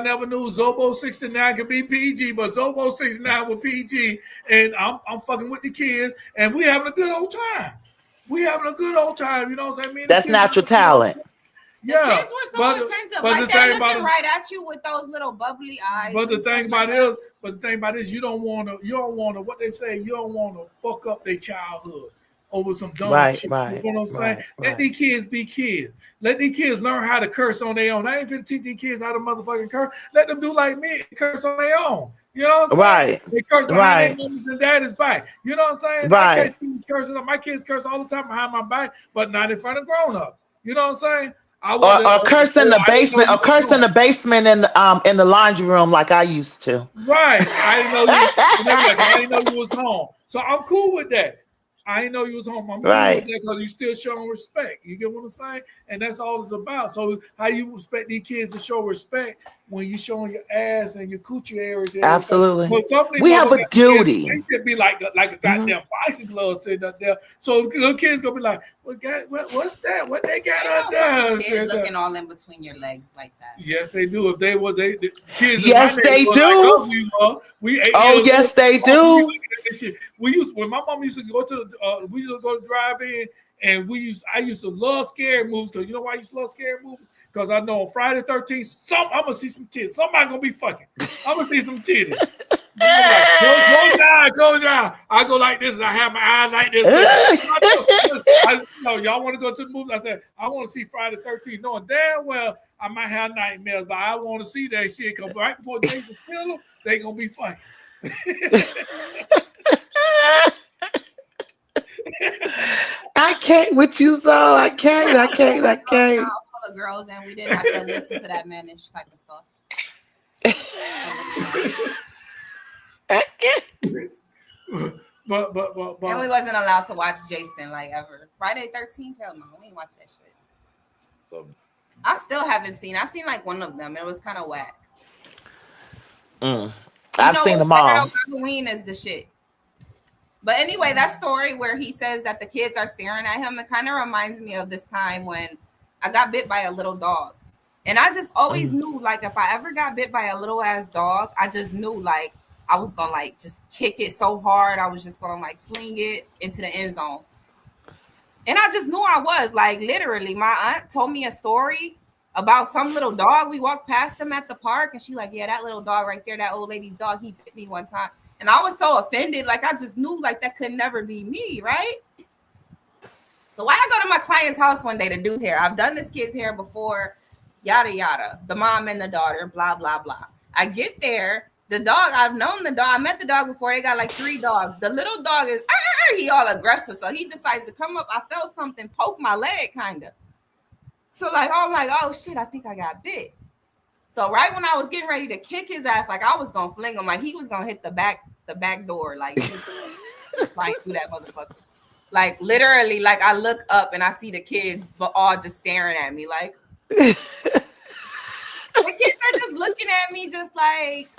never knew Zobo 69 could be PG, but Zobo 69 was PG, and I'm fucking with the kids, and we having a good old time. You know what I mean? That's natural talent. Yeah, the kids were so attentive. Like they're looking right at you with those little bubbly eyes. But the thing about this, you don't want to. What they say, you don't want to fuck up their childhood over some dumb shit. Right, you know what I'm saying? Let these kids be kids. Let these kids learn how to curse on their own. I ain't finna teach these kids how to motherfucking curse. Let them do like me and curse on their own. You know what I'm saying? Right. They curse behind their mothers and daddy's back. You know what I'm saying? Right. My kids curse all the time behind my back, but not in front of grown-ups. You know what I'm saying? Or curse in the basement, or curse in the basement in the laundry room like I used to. Right. I didn't know you was home. So I'm cool with that. I didn't know you was home. I'm cool Right. with that because you still showing respect. You get what I'm saying? And that's all it's about. So how you expect these kids to show respect when you showing your ass and your coochie area to everybody? Absolutely. Well, some of these We have a motherfucking kids, duty. they should be like a goddamn bicycle glove sitting up there. So little kids gonna be like, what's that? What they got up there? Kids looking all in between your legs like that. Yes, they do. If they were the kids in Yes, my they neighborhood do. like us, we 8 Oh, years yes, old. they do. We used when my mom used to go to the we used to go to drive in, and I used to love scary movies because you know why I used to love scary movies? Because I know on Friday 13th, I'm gonna see some titties. Somebody gonna be fucking. I'm gonna see some titties. Close your eye. I go like this, and I have my eye like this. Y'all want to go to the movie? I said, I want to see Friday 13th, knowing damn well I might have nightmares, but I want to see that shit. Because right before Jason kill them, they gonna be fucking. I can't with you, so I can't. Full of girls, and we didn't have to listen to that mannish type of stuff. I can't. But and we wasn't allowed to watch Jason like ever. Friday 13th, hell no, we didn't watch that shit. I still haven't seen. I've seen like one of them. It was kind of whack. I've seen them all. Halloween is the shit. But anyway, that story where he says that the kids are staring at him, it kind of reminds me of this time when I got bit by a little dog. And I just always knew, like, if I ever got bit by a little ass dog, I just knew, like, I was gonna like just kick it so hard. I was just gonna like fling it into the end zone. And I just knew I was like, literally, my aunt told me a story about some little dog. We walked past him at the park, and she like, yeah, that little dog right there, that old lady's dog, he bit me one time. And I was so offended, like I just knew like that could never be me, right? So why I go to my client's house one day to do hair? I've done this kid's hair before, yada yada, the mom and the daughter, blah blah blah. I get there, the dog, I've known the dog, I met the dog before. They got like 3 dogs. The little dog is he all aggressive, so he decides to come up. I felt something poke my leg, kind of. So like, I'm like, oh shit, I think I got bit. So right when I was getting ready to kick his ass, like I was gonna fling him, like he was gonna hit the back door, like flying through that motherfucker. Like literally, like I look up and I see the kids, but all just staring at me, like the kids are just looking at me, just like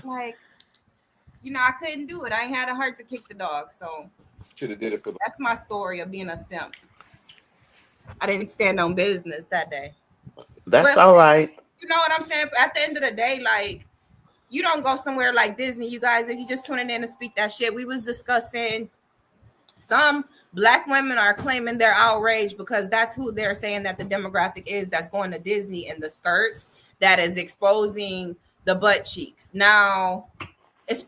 you know, I couldn't do it. I ain't had a heart to kick the dog, so should have did it for. That's my story of being a simp. I didn't stand on business that day. That's all right. You know what I'm saying? At the end of the day, like, you don't go somewhere like Disney, you guys, if you just tuning in to speak that shit. We was discussing some Black women are claiming they're outraged because that's who they're saying that the demographic is that's going to Disney in the skirts that is exposing the butt cheeks. Now, it's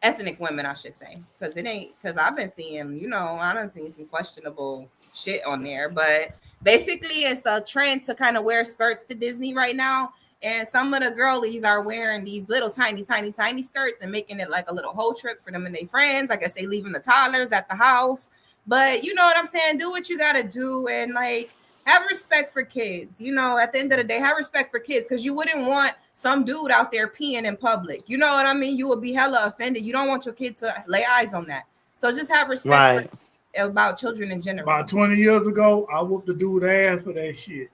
ethnic women, I should say, because it ain't, because I've been seeing, you know, I done seen some questionable shit on there, but basically it's a trend to kind of wear skirts to Disney right now, and some of the girlies are wearing these little tiny skirts and making it like a little whole trip for them and their friends. I guess they leaving the toddlers at the house, but you know what I'm saying, do what you gotta do and like have respect for kids. You know, at the end of the day, have respect for kids, because you wouldn't want some dude out there peeing in public. You know what I mean? You would be hella offended. You don't want your kid to lay eyes on that. So just have respect about children in general. About 20 years ago, I whooped the dude's ass for that shit.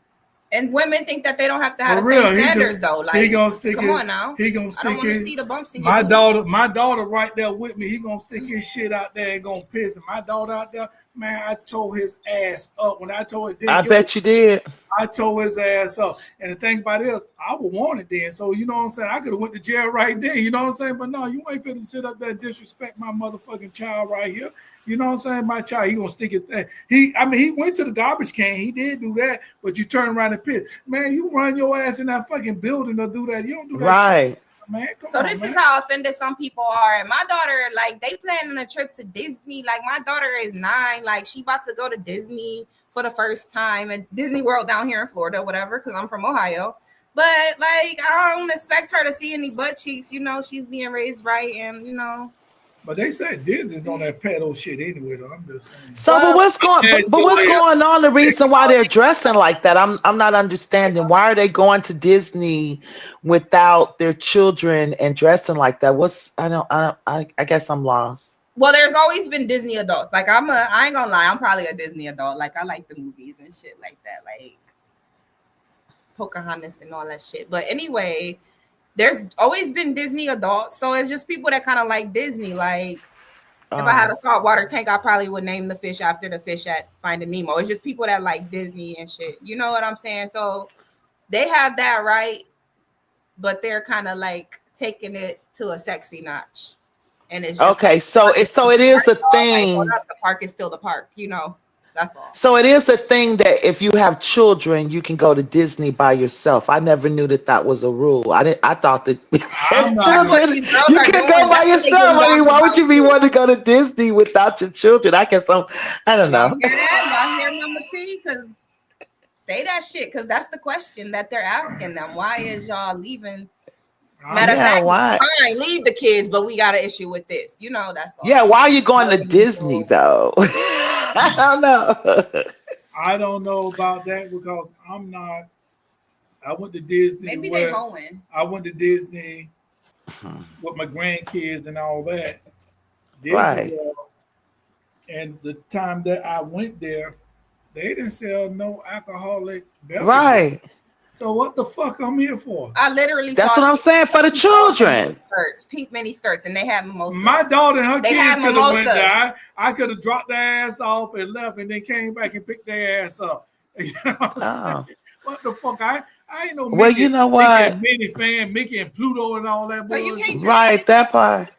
And women think that they don't have to have the same standards, though. Like, he gonna stick come on now. He gonna stick I don't want to see the bumps in my your daughter. My daughter right there with me. He gonna stick his shit out there and gonna piss. And my daughter out there, man, I tore his ass up. When I told it, I bet you did. I tore his ass up. And the thing about it is, I would want it then. So you know what I'm saying? I could have went to jail right there. You know what I'm saying? But no, you ain't finna sit up there and disrespect my motherfucking child right here. You know what I'm saying? My child, he gonna stick it there. He went to the garbage can. He did do that, but you turn around and piss. Man, you run your ass in that fucking building to do that. You don't do that. Right. Shit, man. Come so on, this man. is how offended some people are. And my daughter, like, they planning a trip to Disney. Like, my daughter is 9. Like, she about to go to Disney for the first time at Disney World down here in Florida, whatever, because I'm from Ohio. But, like, I don't expect her to see any butt cheeks. You know, she's being raised right, and, you know. But they said Disney's on that pedo shit anyway, though. I'm just saying. So, but what's going on? The reason why they're dressing like that, I'm not understanding. Why are they going to Disney without their children and dressing like that? I guess I'm lost. Well, there's always been Disney adults. Like I ain't gonna lie, I'm probably a Disney adult. Like I like the movies and shit like that, like Pocahontas and all that shit. But anyway, there's always been Disney adults, so it's just people that kind of like Disney. Like if I had a saltwater tank, I probably would name the fish after the fish at Finding Nemo. It's just people that like Disney and shit. You know what I'm saying? So they have that right, but they're kind of like taking it to a sexy notch. And it's just okay. So it is a thing. Like, the park is still the park, you know. That's all. So it is a thing that if you have children, you can go to Disney by yourself. I never knew that was a rule. I thought that children, you can go by yourself. I mean, why would you be wanting to go to Disney without your children? I guess I don't know. Y'all hear that? Y'all hear Mama T? Because say that shit, because that's the question that they're asking them. Why is y'all leaving? Matter of fact, why? Fine, leave the kids, but we got an issue with this. You know, that's all. Yeah, why are you going to Disney though? I don't know. I don't know about that because I'm not. I went to Disney. Maybe they going. I went to Disney with my grandkids and all that. Disney Right. World, and the time that I went there, they didn't sell no alcoholic beverages. Right. So what the fuck I'm here for? I literally That's what I'm saying for the children. Skirts, pink mini skirts, and they had mimosas. My daughter and her They kids had could have went mimosas. there. I could have dropped their ass off and left, and then came back and picked their ass up. You know what I'm saying? What the fuck? I ain't no Mickey, Well, you know what? Mickey fan, Mickey and Pluto and all that. So you can't Right, that part.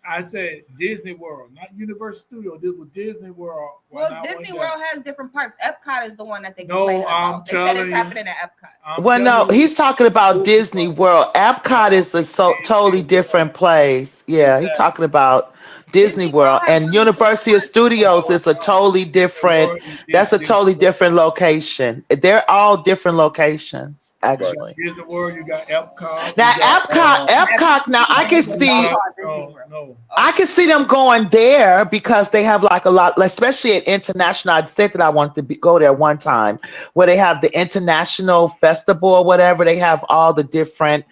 I said Disney World, not Universal Studio. This was Disney World. Well, Disney World has different parks. Epcot is the one that they No, complain I'm about. They said telling it's you. happening at Epcot. Well, no, he's talking about Disney World. Epcot is a totally different place. Yeah, he's talking about Disney World, and University of Studios is a totally different. That's a totally different location. They're all different locations, actually. Disney World, you got Epcot. Now, Epcot. Now I can see. No. I can see them going there because they have like a lot, especially at international. I said that I wanted to go there one time where they have the international festival or whatever. They have all the different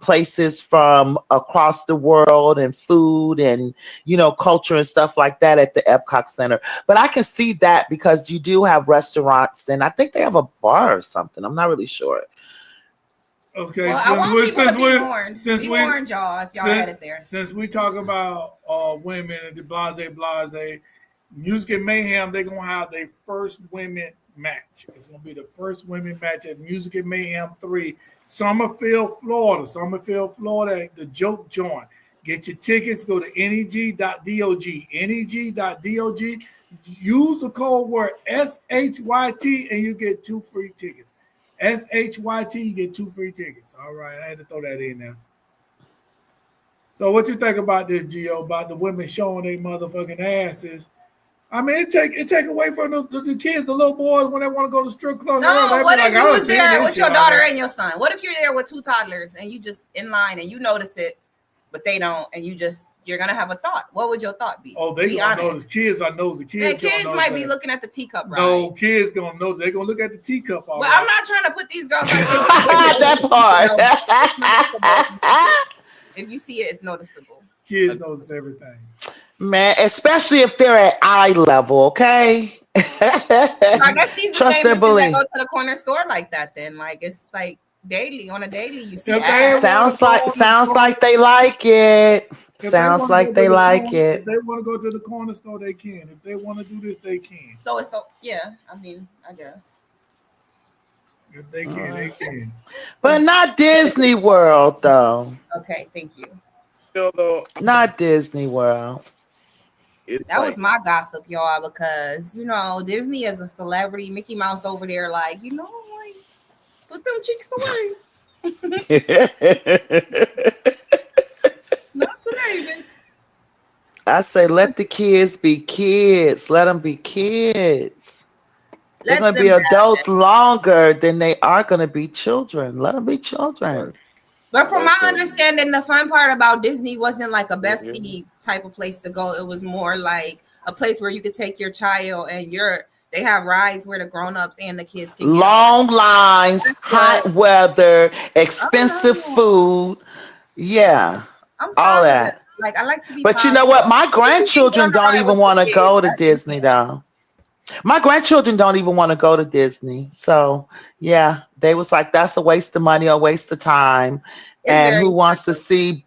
places from across the world and food and, you know, culture and stuff like that at the Epcot Center. But I can see that because you do have restaurants and I think they have a bar or something. I'm not really sure. Okay, Well, I want people to be warned. Be warned, y'all, if y'all headed there. Since we talk about women and the blase, Music and Mayhem, they're gonna have their first women match. It's gonna be the first women match at Music and Mayhem 3, Summerfield, Florida. The Joke Joint. Get your tickets. Go to neg.dog. neg.dog. Use the code word SHYT and you get 2 free tickets. SHYT, you get 2 free tickets. All right, I had to throw that in there. So what you think about this, Gio, about the women showing their motherfucking asses? I mean, it take away from the kids, the little boys, when they want to go to strip club. No, what if you was there with your daughter and your son? What if you're there with 2 toddlers and you just in line and you notice it, but they don't, and you're gonna have a thought. What would your thought be? Oh, they gonna notice. Kids are nosy. Kids might be looking at the teacup, right? No, kids gonna know. They're gonna look at the teacup. Well, I'm not trying to put these girls like that part. If you see it, it's noticeable. Kids notice everything. Man, especially if they're at eye level, okay? I guess these Trust the and same believe. that go to the corner store like that. Then, like it's like daily on a daily. You see, Sounds like they like it. Sounds like they like it. If they want to go to the corner store, they can. If they want to do this, they can. So it's yeah. I mean, I guess if they can, they can. But not Disney World, though. Okay, thank you. Not Disney World. That was my gossip, y'all, because you know Disney is a celebrity. Mickey Mouse over there, like like put them cheeks away. Not today, bitch. I say let the kids be kids. Let them be kids. They're going to be adults longer than they are going to be children. Let them be children. But from my understanding, the fun part about Disney wasn't like a bestie type of place to go. It was more like a place where you could take your child and they have rides where the grown-ups and the kids can long lines, hot weather, expensive food. Yeah. I'm all that. Like I like to be But you know positive. what? My Disney grandchildren done don't right even with the want to kids. go to That's Disney different. though. My grandchildren don't even want to go to Disney. So yeah, they was like, that's a waste of money, a waste of time. It's And very who wants to expensive. see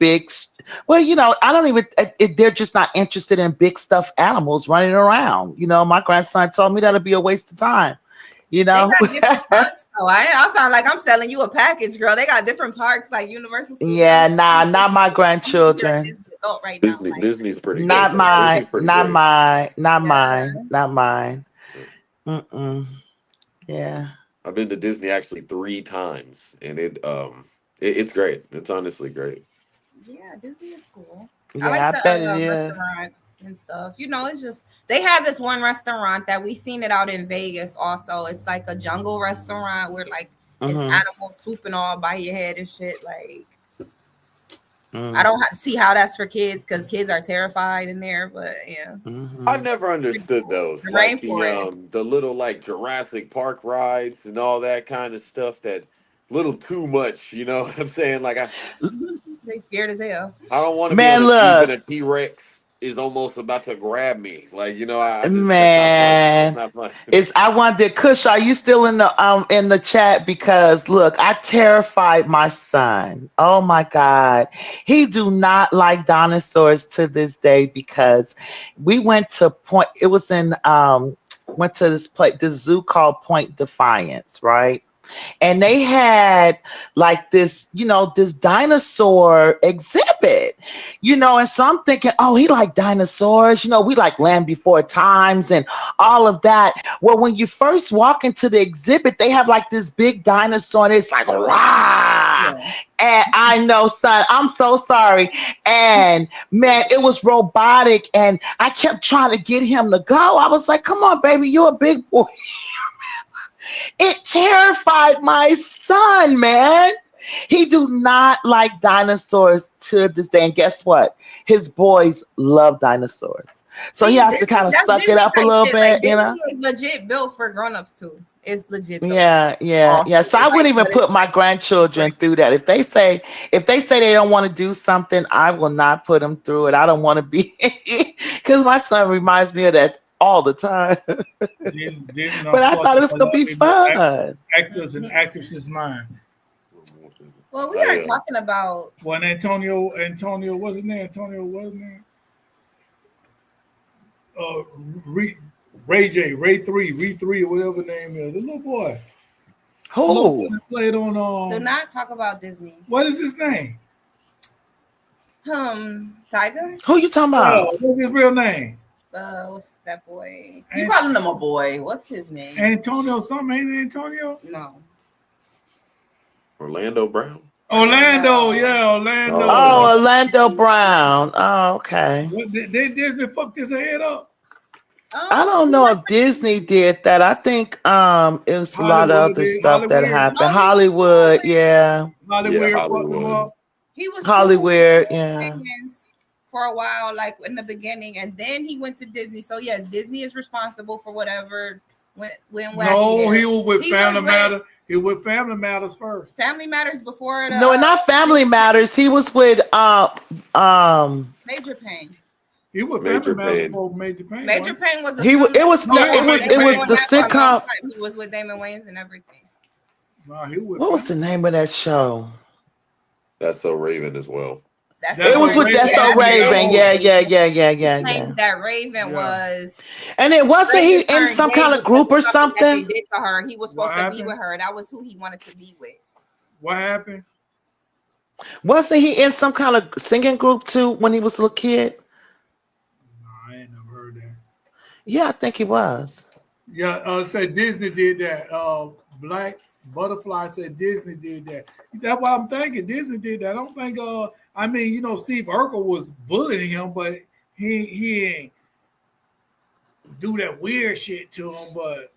well, I don't even, they're just not interested in big stuffed animals running around. My grandson told me that'll be a waste of time, you They know? got different parks. Oh, I sound like I'm selling you a package, girl. They got different parks like Universal Studios. Yeah, nah, not my You're a grandchildren. Disney adult right now. Like Disney's pretty you getting Not good though. paid. mine, Disney's pretty not great. mine, not Yeah. mine, not mine. Mm-mm. Yeah. I've been to Disney actually 3 times, and it's great. It's honestly great. Yeah, Disney is cool. I Yeah, like I the bet it is. restaurants and stuff. It's just they have this one restaurant that we seen it out in Vegas also. It's like a jungle restaurant where like it's Mm-hmm. animal swooping all by your head and shit. Like I Mm, don't see how that's for kids because kids are terrified in there, but yeah. I mm-hmm. never Pretty understood cool. those, The like rainforest. the little like Jurassic Park rides and all that kind of stuff. That little too much, you know what I'm saying? Like They scared as hell. I don't want to be on Man, a Jeep and look, a T-Rex is almost about to grab me. Like I just that's not fun. That's man. not fun. I wonder, Kush, are you still in the chat? Because look, I terrified my son. Oh my God. He do not like dinosaurs to this day because we went to it was in went to this zoo called Point Defiance, right? And they had like this dinosaur exhibit, and so I'm thinking, oh, he like dinosaurs, we like Land Before Times and all of that. Well, when you first walk into the exhibit, they have like this big dinosaur and it's like rah. Yeah. And I know, son, I'm so sorry. And man, it was robotic and I kept trying to get him to go. I was like, come on, baby, you're a big boy. It terrified my son, man. He do not like dinosaurs to this day. And guess what? His boys love dinosaurs. So he See, has to kind of that's suck it Disney up a type little shit. Like bit. Disney is legit built for grown-ups too. It's legit built for Yeah, yeah, all yeah. So I stages. wouldn't Like, even but it's put my like grandchildren through that. If they say they don't want to do something, I will not put them through it. I don't want to be because my son reminds me of that all the time. Disney But done I fucked thought it was up a gonna lot be of these fun. actors and actresses' mind. well, we are talking about When Antonio, what's his name? What's his name? Uh, Ray 3, or whatever his name is. The little boy. The little boy Who? that played on do not talk about Disney. what is his name? Tiger? Who you talking Yeah, about? what's his real name? What's that boy? You calling him a boy. What's his name? Antonio something, ain't it Antonio? No. Orlando Brown. Orlando, yeah, Orlando. Oh, Orlando Brown. Oh, okay. What they Disney fucked his head up? I don't know if Disney did that. I think it was a lot of Hollywood other did. stuff that Hollywood. happened. Hollywood, yeah. Yeah, Hollywood fucked him Hollywood. up. He was cool with Hollywood, yeah. payments for a while, like in the beginning, and then he went to Disney. So yes, Disney is responsible for whatever went wacky. No, there. he was with He Family was with Matters. He was with Family Matters first. Family Matters before the No, not Family Matters. He was with Major Pain. He was Major Family Matters Pain. before Major Pain. Major Pain was a he film. it was No, no, he was it was Major the For a long sitcom. time. He was with Damon Wayans and everything. No, he was What was the name of that show? That's so Raven as well. It was with That's So Raven. Yeah, yeah, yeah, yeah, yeah, Claims yeah. that Raven was. And it wasn't he in turned some gay kind of because group or something that they something? did to her. He was supposed What to be happened? with her. That was who he wanted to be with. What happened? Wasn't he in some kind of singing group too when he was a little kid? No, I ain't never heard that. Yeah, I think he was. Yeah, said Disney did that. Black Butterfly said Disney did that. That's what I'm thinking. Disney did that. I don't think. I mean, Steve Urkel was bullying him, but he ain't do that weird shit to him. But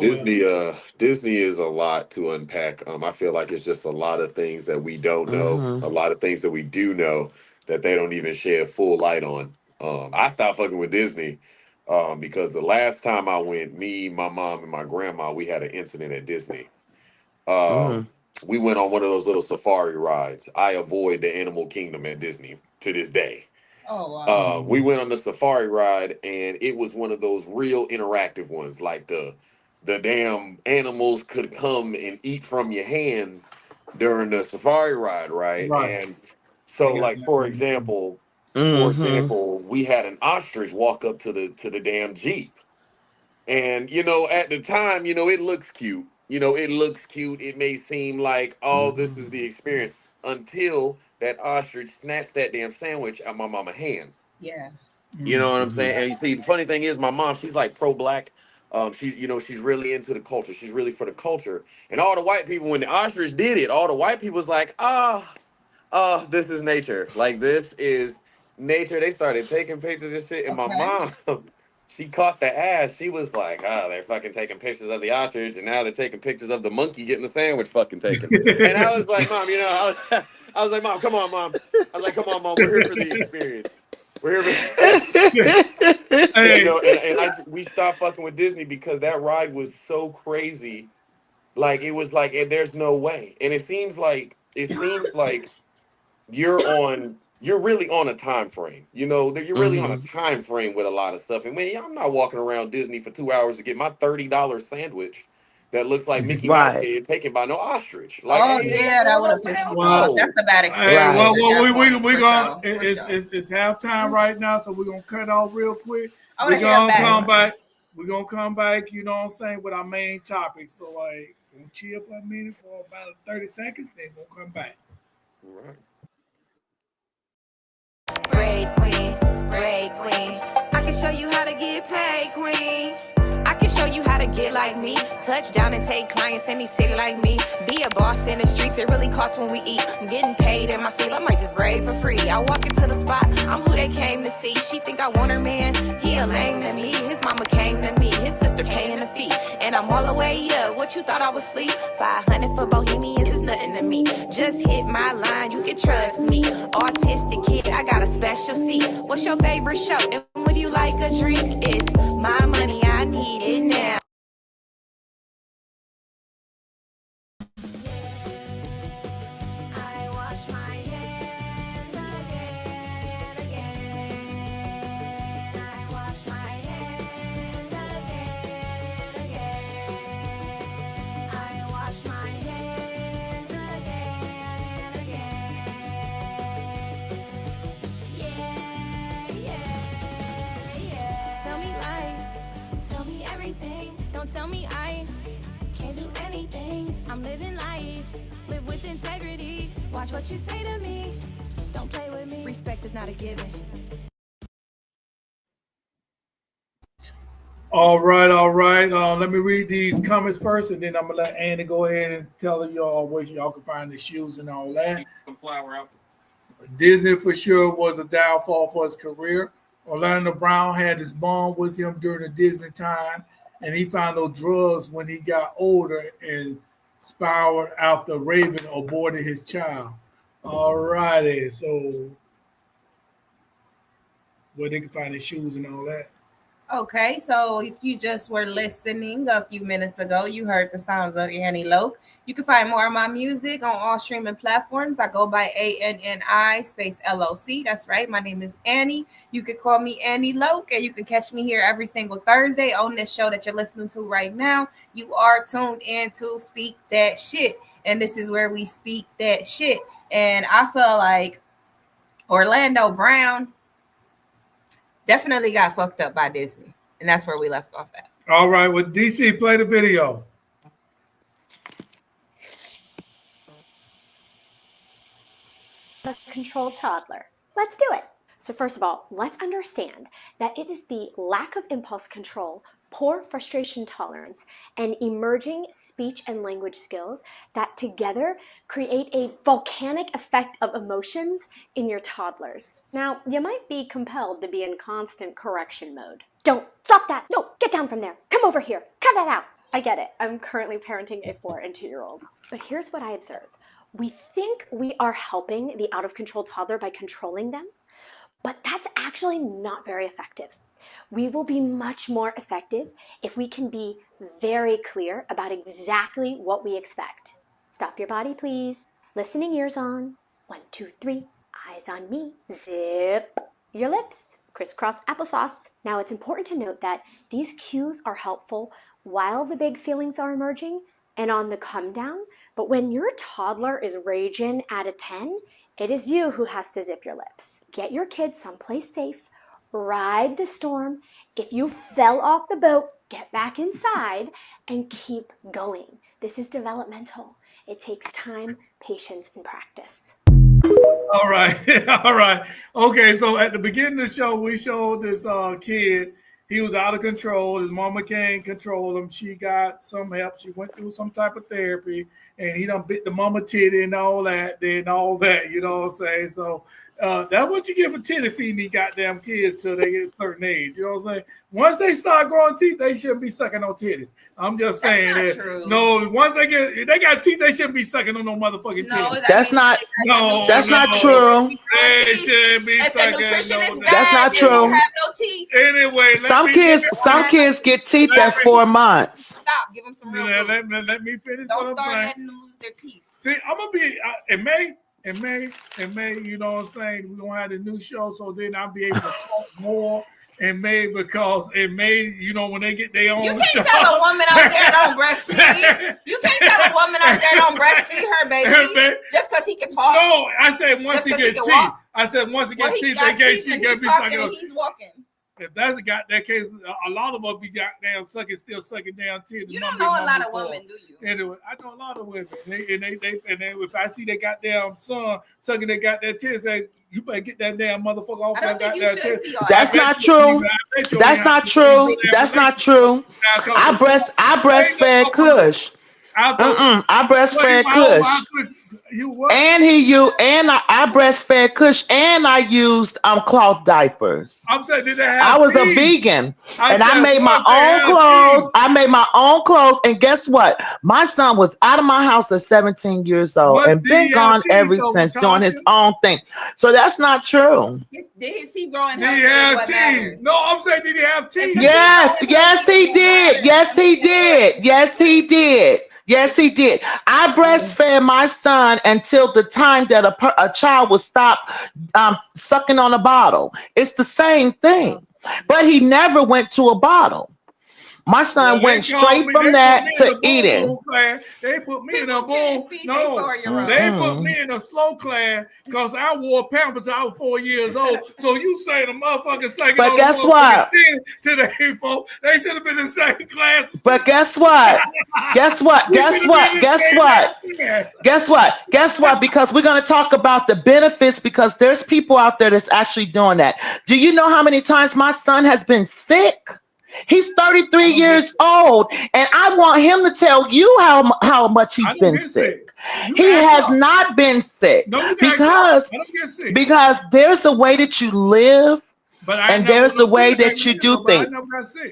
Disney is a lot to unpack. I feel like it's just a lot of things that we don't know, Mm-hmm. a lot of things that we do know that they don't even shed full light on. I stopped fucking with Disney because the last time I went, me, my mom, and my grandma, we had an incident at Disney. Mm-hmm. We went on one of those little safari rides. I avoid the animal kingdom at Disney. to this day. Oh wow. We went on the safari ride, and it was one of those real interactive ones. Like the damn animals could come and eat from your hand during the safari ride, right? Right. And so, like for example, we had an ostrich walk up to the damn Jeep. And at the time, it looks cute. It looks cute. It may seem like, oh, this is the experience until that ostrich snatched that damn sandwich out my mama's hand. Yeah. You know what I'm saying? And you see, the funny thing is, my mom, she's like pro-black. She's really into the culture. She's really for the culture. And all the white people, when the ostrich did it, all the white people was like, this is nature. Like, this is nature. They started taking pictures and shit. And my mom, she caught the ass. She was like, they're fucking taking pictures of the ostrich, and now they're taking pictures of the monkey getting the sandwich fucking taken. And I was like, Mom, I was like, Mom, come on, Mom. I was like, come on, Mom, we're here for the experience. We're here for we stopped fucking with Disney because that ride was so crazy. Like, it was like, and there's no way. And it seems like you're really on a time frame. You're really on a time frame with a lot of stuff. And man, I'm not walking around Disney for 2 hours to get my $30 sandwich that looks like Mickey Mouse head taken by no ostrich. Like, that would have pissed me off. That's a bad experience. Hey, well, we gonna it's halftime right now, so we're gonna cut off real quick. We're gonna come back. We're gonna come back, you know what I'm saying, with our main topic. So like, we'll chill for a minute for about 30 seconds, then we'll come back. All right. Break queen. I can show you how to get paid, queen. I can show you how to get like me. Touch down and take clients in the city like me. Be a boss in the streets, it really costs when we eat. I'm getting paid in my sleep, I might just braid for free. I walk into the spot, I'm who they came to see. She think I want her man, he a lame to me. His mama came to me, his sister paying the fee. And I'm all the way up, what you thought I was asleep? 500 for Bohemian is nothing to me. Just hit my line, you can trust me. Autistic kid, I got a special seat. What's your favorite show? And would you like a drink? It's my money, I need it now. I wash my hands again and again. I wash my hands again and again. I wash my hands again and again. Yeah. Tell me lies, tell me everything. Don't tell me I can't do anything. I'm living life, live with integrity. Watch what you say to me. Don't play with me. Respect is not a given. All right. Let me read these comments first, and then I'm gonna let Annie go ahead and tell y'all where y'all can find the shoes and all that. Some flour out. Disney for sure was a downfall for his career. Orlando Brown had his mom with him during the Disney time, and he found those drugs when he got older and spiraled after Raven aborted his child. All righty, so where they can find his shoes and all that. Okay, so if you just were listening a few minutes ago, you heard the sounds of Annie Loke. You can find more of my music on all streaming platforms. I go by ANNI space LOC. That's right. My name is Annie. You can call me Annie Loke, and you can catch me here every single Thursday on this show that you're listening to right now. You are tuned in to Speak That Shit, and this is where we speak that shit. And I feel like Orlando Brown definitely got fucked up by Disney. And that's where we left off at. All right. Well, DC, play the video. Controlled toddler. Let's do it. So first of all, let's understand that it is the lack of impulse control, poor frustration tolerance, and emerging speech and language skills that together create a volcanic effect of emotions in your toddlers. Now, you might be compelled to be in constant correction mode. Don't stop that. No, get down from there. Come over here. Cut that out. I get it. I'm currently parenting a 4 and 2-year-old. But here's what I observe. We think we are helping the out-of-control toddler by controlling them, but that's actually not very effective. We will be much more effective if we can be very clear about exactly what we expect. Stop your body, please. Listening ears on. 1, 2, 3. Eyes on me. Zip your lips. Crisscross applesauce. Now it's important to note that these cues are helpful while the big feelings are emerging and on the come down. But when your toddler is raging at a 10, it is you who has to zip your lips. Get your kids someplace safe. Ride the storm. If you fell off the boat, get back inside and keep going. This is developmental. It takes time, patience, and practice. All right. All right. Okay, so at the beginning of the show, we showed this kid. He was out of control. His mama can't control him. She got some help. She went through some type of therapy, and he done bit the mama titty and all that, you know what I'm saying? So that's what you give a titty feeding these goddamn kids till they get a certain age. You know what I'm saying? Once they start growing teeth, they shouldn't be sucking on titties. I'm just saying that. True. No, once they got teeth, they shouldn't be sucking on no motherfucking titties. That's not true. They shouldn't be sucking on no. That's not true. Have no teeth. Anyway, some kids get teeth at 4 months. Stop. Give them some real food. Let me finish. Don't start letting them lose their teeth. See, I'm gonna be in May. You know what I'm saying? We're gonna have the new show, so then I'll be able to talk more in May, because in May, you know, when they get their own show. You can't tell a woman out there don't breastfeed. You can't tell a woman out there don't breastfeed her baby just because he can talk. No, I said once he gets teeth. I said once he gets teeth, she gonna be sucking. He's walking. If that's got that case, a lot of us be goddamn still sucking down teeth. You don't know a lot of women, do you? Anyway, I know a lot of women. And they if I see they goddamn son sucking their goddamn teeth, say, you better get that damn motherfucker off that goddamn teeth. That's not true. That's not true. That's not true. I breastfed Kush. I breastfed Kush. I breastfed Kush, and I used cloth diapers. I'm saying, did they have I was teeth? a vegan, and I made my own clothes. I made my own clothes, and guess what? My son was out of my house at 17 years old and been gone ever since, doing his own thing. So that's not true. Did his teeth grow in Did he have teeth? No, I'm saying, did he have teeth? Yes, he did. Yes, he did. Yes, he did. Yes, he did. I breastfed my son until the time that a child would stop sucking on a bottle. It's the same thing, but he never went to a bottle. My son went straight from that to eating. They put me in a boom. No, they put me in a slow class because I wore Pampers. I was 4 years old. So you say the motherfuckers saying, but guess what? Today, folks, they should have been in the same class. But guess what? Guess what? Guess what? Guess what? Guess what? Guess what? Because we're going to talk about the benefits, because there's people out there that's actually doing that. Do you know how many times my son has been sick? He's 33 years old, and I want him to tell you how much he's been sick. He has not been sick because there's a way that you live, and there's a way that you do things.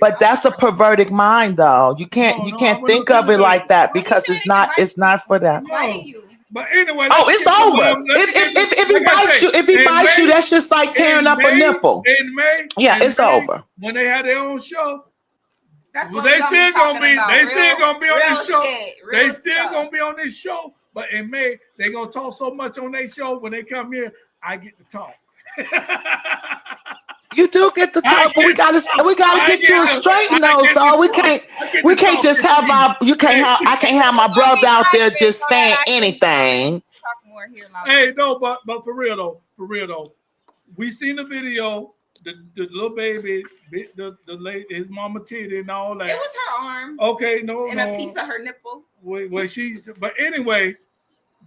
But that's a perverted mind, though. You can't think of it like that, because it's not for that. But anyway, it's over. If he bites you, that's just like tearing up a nipple. In May, it's over. When they had their own show, they still gonna be on this show. They still gonna be on this show. But in May, they gonna talk so much on their show. When they come here, I get to talk. You do get to talk, but we gotta get you straight nose. So we can't just have I can't have my brother out there just saying anything. Hey, no, but for real though, we seen the video. The little baby bit the lady, his mama titty and all that. It was her arm. Okay, and a piece of her nipple. But anyway,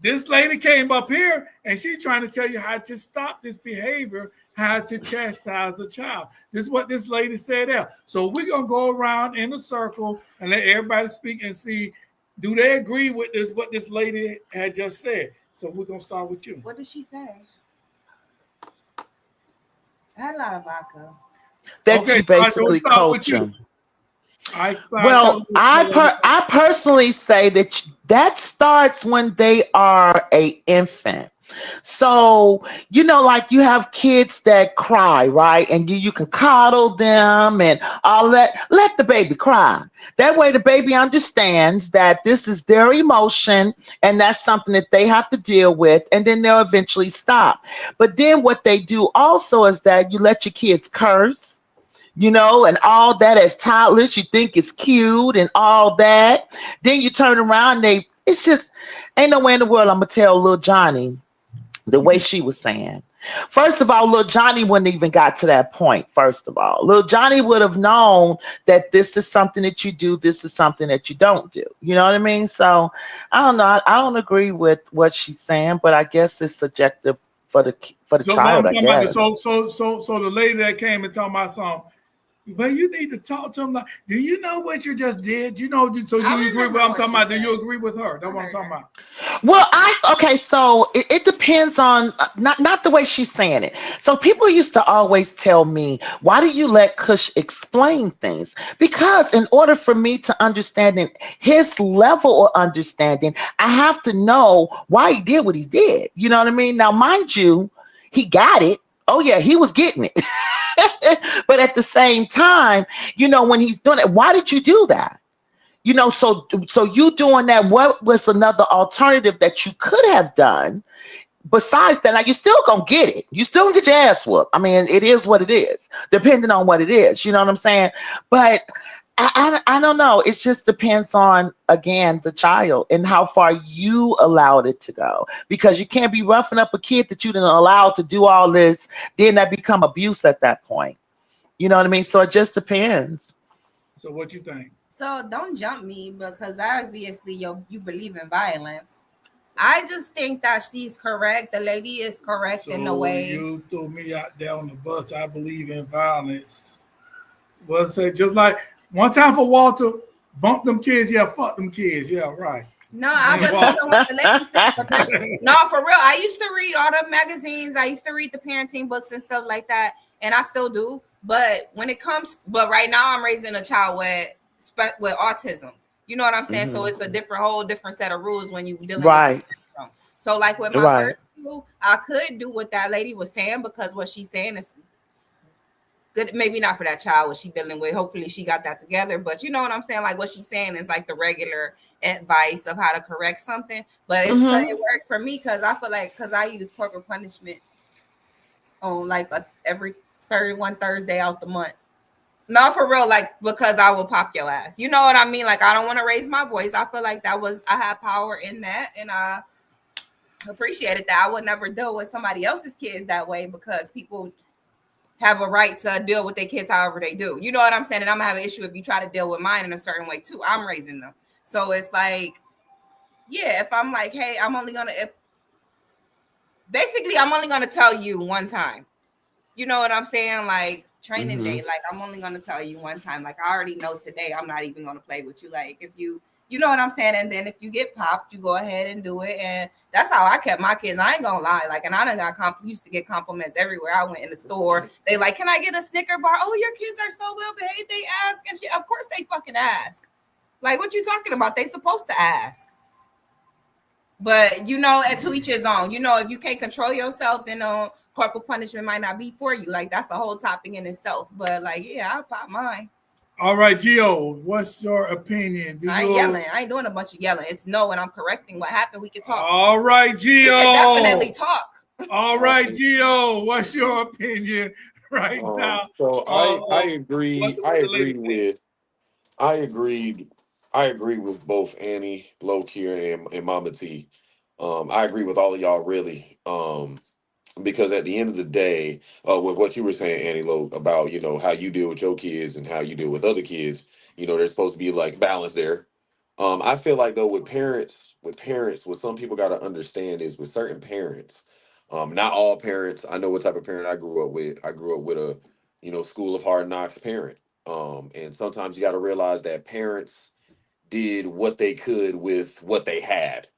this lady came up here and she's trying to tell you how to stop this behavior, how to chastise a child. This is what this lady said there. So we're gonna go around in a circle and let everybody speak and see, do they agree with this, what this lady had just said? So we're gonna start with you. What did she say? I had a lot of vodka. That you basically coach them. I personally say that starts when they are an infant. So, like you have kids that cry, right? And you can coddle them and all that. Let the baby cry. That way the baby understands that this is their emotion and that's something that they have to deal with, and then they'll eventually stop. But then what they do also is that you let your kids curse, and all that as toddlers, you think it's cute and all that. Then you turn around, it's just ain't no way in the world I'm gonna tell little Johnny the way she was saying. First of all, little Johnny wouldn't even got to that point. First of all, little Johnny would have known that this is something that you do, this is something that you don't do. You know what I mean? So I don't know. I don't agree with what she's saying, but I guess it's subjective for the So what I'm child, I talking about, guess. so the lady that came and talking about something, but you need to talk to him like, do you know what you just did? So do you agree with what I'm talking about? Do you agree with her? That's what I'm talking about. Well, okay, so it depends on not the way she's saying it. So people used to always tell me, why do you let Kush explain things? Because in order for me to understand his level of understanding, I have to know why he did what he did. You know what I mean? Now, mind you, he got it. Oh yeah, he was getting it. But at the same time, when he's doing it, why did you do that? So you doing that, what was another alternative that you could have done besides that? Now you're still gonna get it. You still gonna get your ass whooped. I mean, it is what it is, depending on what it is. You know what I'm saying? But I don't know. It just depends on, again, the child and how far you allowed it to go. Because you can't be roughing up a kid that you didn't allow to do all this. Then that become abuse at that point. You know what I mean? So it just depends. So what you think? So don't jump me because obviously you believe in violence. I just think that she's correct. The lady is correct in the way. You threw me out there on the bus. I believe in violence. Well, say just like one time for Walter, bump them kids. Yeah, fuck them kids. Yeah, right. No, I believe in what the lady said. Because, no, for real. I used to read all the magazines. I used to read the parenting books and stuff like that, and I still do. But right now I'm raising a child with autism. You know what I'm saying? Mm-hmm. So it's a whole different set of rules when you dealing with the spectrum. So like with my first school, I could do what that lady was saying because what she's saying is good. Maybe not for that child what she's dealing with. Hopefully she got that together. But you know what I'm saying? Like what she's saying is like the regular advice of how to correct something. But it worked for me because I feel like because I use corporal punishment on like every one Thursday out the month. No, for real, like because I will pop your ass. You know what I mean? Like I don't want to raise my voice. I feel like I had power in that, and I appreciated that. I would never deal with somebody else's kids that way because people have a right to deal with their kids however they do. You know what I'm saying? And I'm gonna have an issue if you try to deal with mine in a certain way too. I'm raising them, so it's like, yeah. If I'm like, hey, I'm only gonna tell you one time. You know what I'm saying? Like training day, like I'm only gonna tell you one time. Like I already know today I'm not even gonna play with you. Like if you know what I'm saying, and then if you get popped, you go ahead and do it. And that's how I kept my kids. I ain't gonna lie. Like, and I done used to get compliments everywhere. I went in the store. They like, can I get a Snicker bar? Oh, your kids are so well behaved. They ask and shit. Of course they fucking ask. Like, what you talking about? They supposed to ask. But and to each his own. If you can't control yourself, then corporal punishment might not be for you. Like that's the whole topic in itself. But like, yeah, I'll pop mine. All right, Gio, what's your opinion? I ain't yelling. I ain't doing a bunch of yelling. It's no, and I'm correcting what happened. We can talk. All right, Gio. We can definitely talk. All right, Gio, what's your opinion right now? So I agree. I agree with both Annie, Lokier, and Mama T. I agree with all of y'all really. Because at the end of the day, with what you were saying, Annie Lo, about how you deal with your kids and how you deal with other kids, there's supposed to be like balance there. I feel like though with parents, what some people got to understand is with certain parents, not all parents. I know what type of parent I grew up with. I grew up with a school of hard knocks parent, and sometimes you got to realize that parents did what they could with what they had.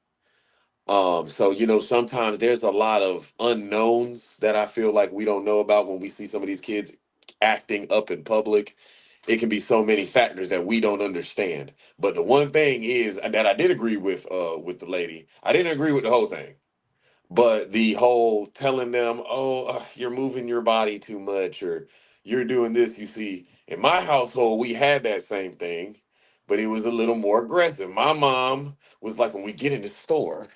So sometimes there's a lot of unknowns that I feel like we don't know about when we see some of these kids acting up in public. It can be so many factors that we don't understand. But the one thing is that I did agree with the lady. I didn't agree with the whole thing. But the whole telling them, oh, you're moving your body too much or you're doing this, you see, in my household, we had that same thing, but it was a little more aggressive. My mom was like, when we get in the store,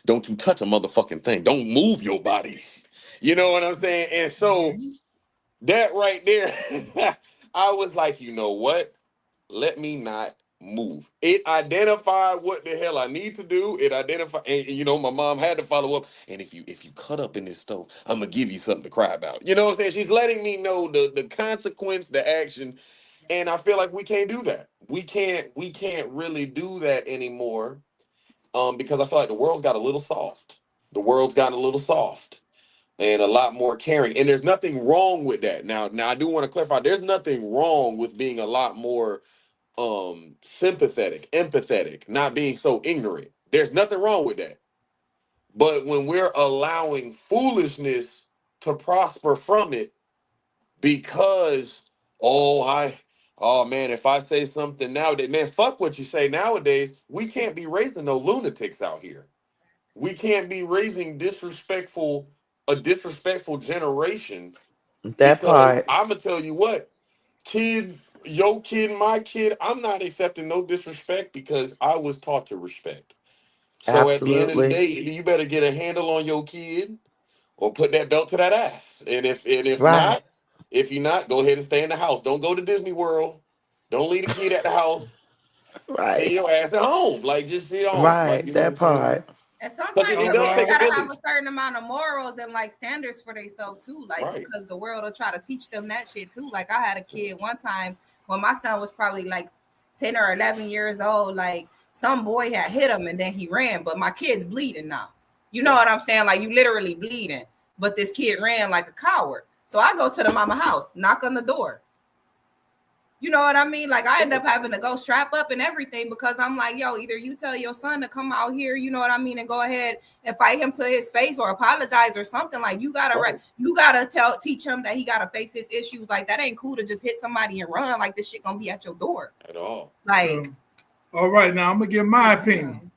don't you touch a motherfucking thing. Don't move your body. You know what I'm saying? And so that right there, I was like, you know what? Let me not move. It identified what the hell I need to do. It identified, and you know, my mom had to follow up. And if you cut up in this stove, I'm gonna give you something to cry about. You know what I'm saying? She's letting me know the consequence, the action, and I feel like we can't do that. We can't really do that anymore. Because I feel like the world's got a little soft. The world's gotten a little soft and a lot more caring. And there's nothing wrong with that. Now I do want to clarify, there's nothing wrong with being a lot more sympathetic, empathetic, not being so ignorant. There's nothing wrong with that. But when we're allowing foolishness to prosper from it because oh man, if I say something nowadays, man, fuck what you say nowadays. We can't be raising no lunatics out here. We can't be raising a disrespectful generation, That because part. I'm gonna tell you what, your kid, my kid, I'm not accepting no disrespect because I was taught to respect. So at the end of the Absolutely. day, either you better get a handle on your kid or put that belt to that ass. And if Right. not, if you're not, go ahead and stay in the house. Don't go to Disney World. Don't leave the kid at the house. Send Right. your ass at home. Like just sit home. Like Right. you know what That I'm saying? part. And Because sometimes it your does kids take a gotta have a village. certain amount of morals and like standards for themselves too. Like Right. because the world will try to teach them that shit too. Like I had a kid one time when my son was probably like 10 or 11 years old. Like some boy had hit him and then he ran, but my kid's bleeding now. You know what I'm saying? Like you literally bleeding, but this kid ran like a coward. So I go to the mama house, knock on the door. You know what I mean? Like I end up having to go strap up and everything because I'm like, yo, either you tell your son to come out here, you know what I mean, and go ahead and fight him to his face or apologize or something. Like you gotta teach him that he gotta face his issues. Like that ain't cool to just hit somebody and run. Like this shit gonna be at your door. At all. Like all right, now I'm gonna give my opinion.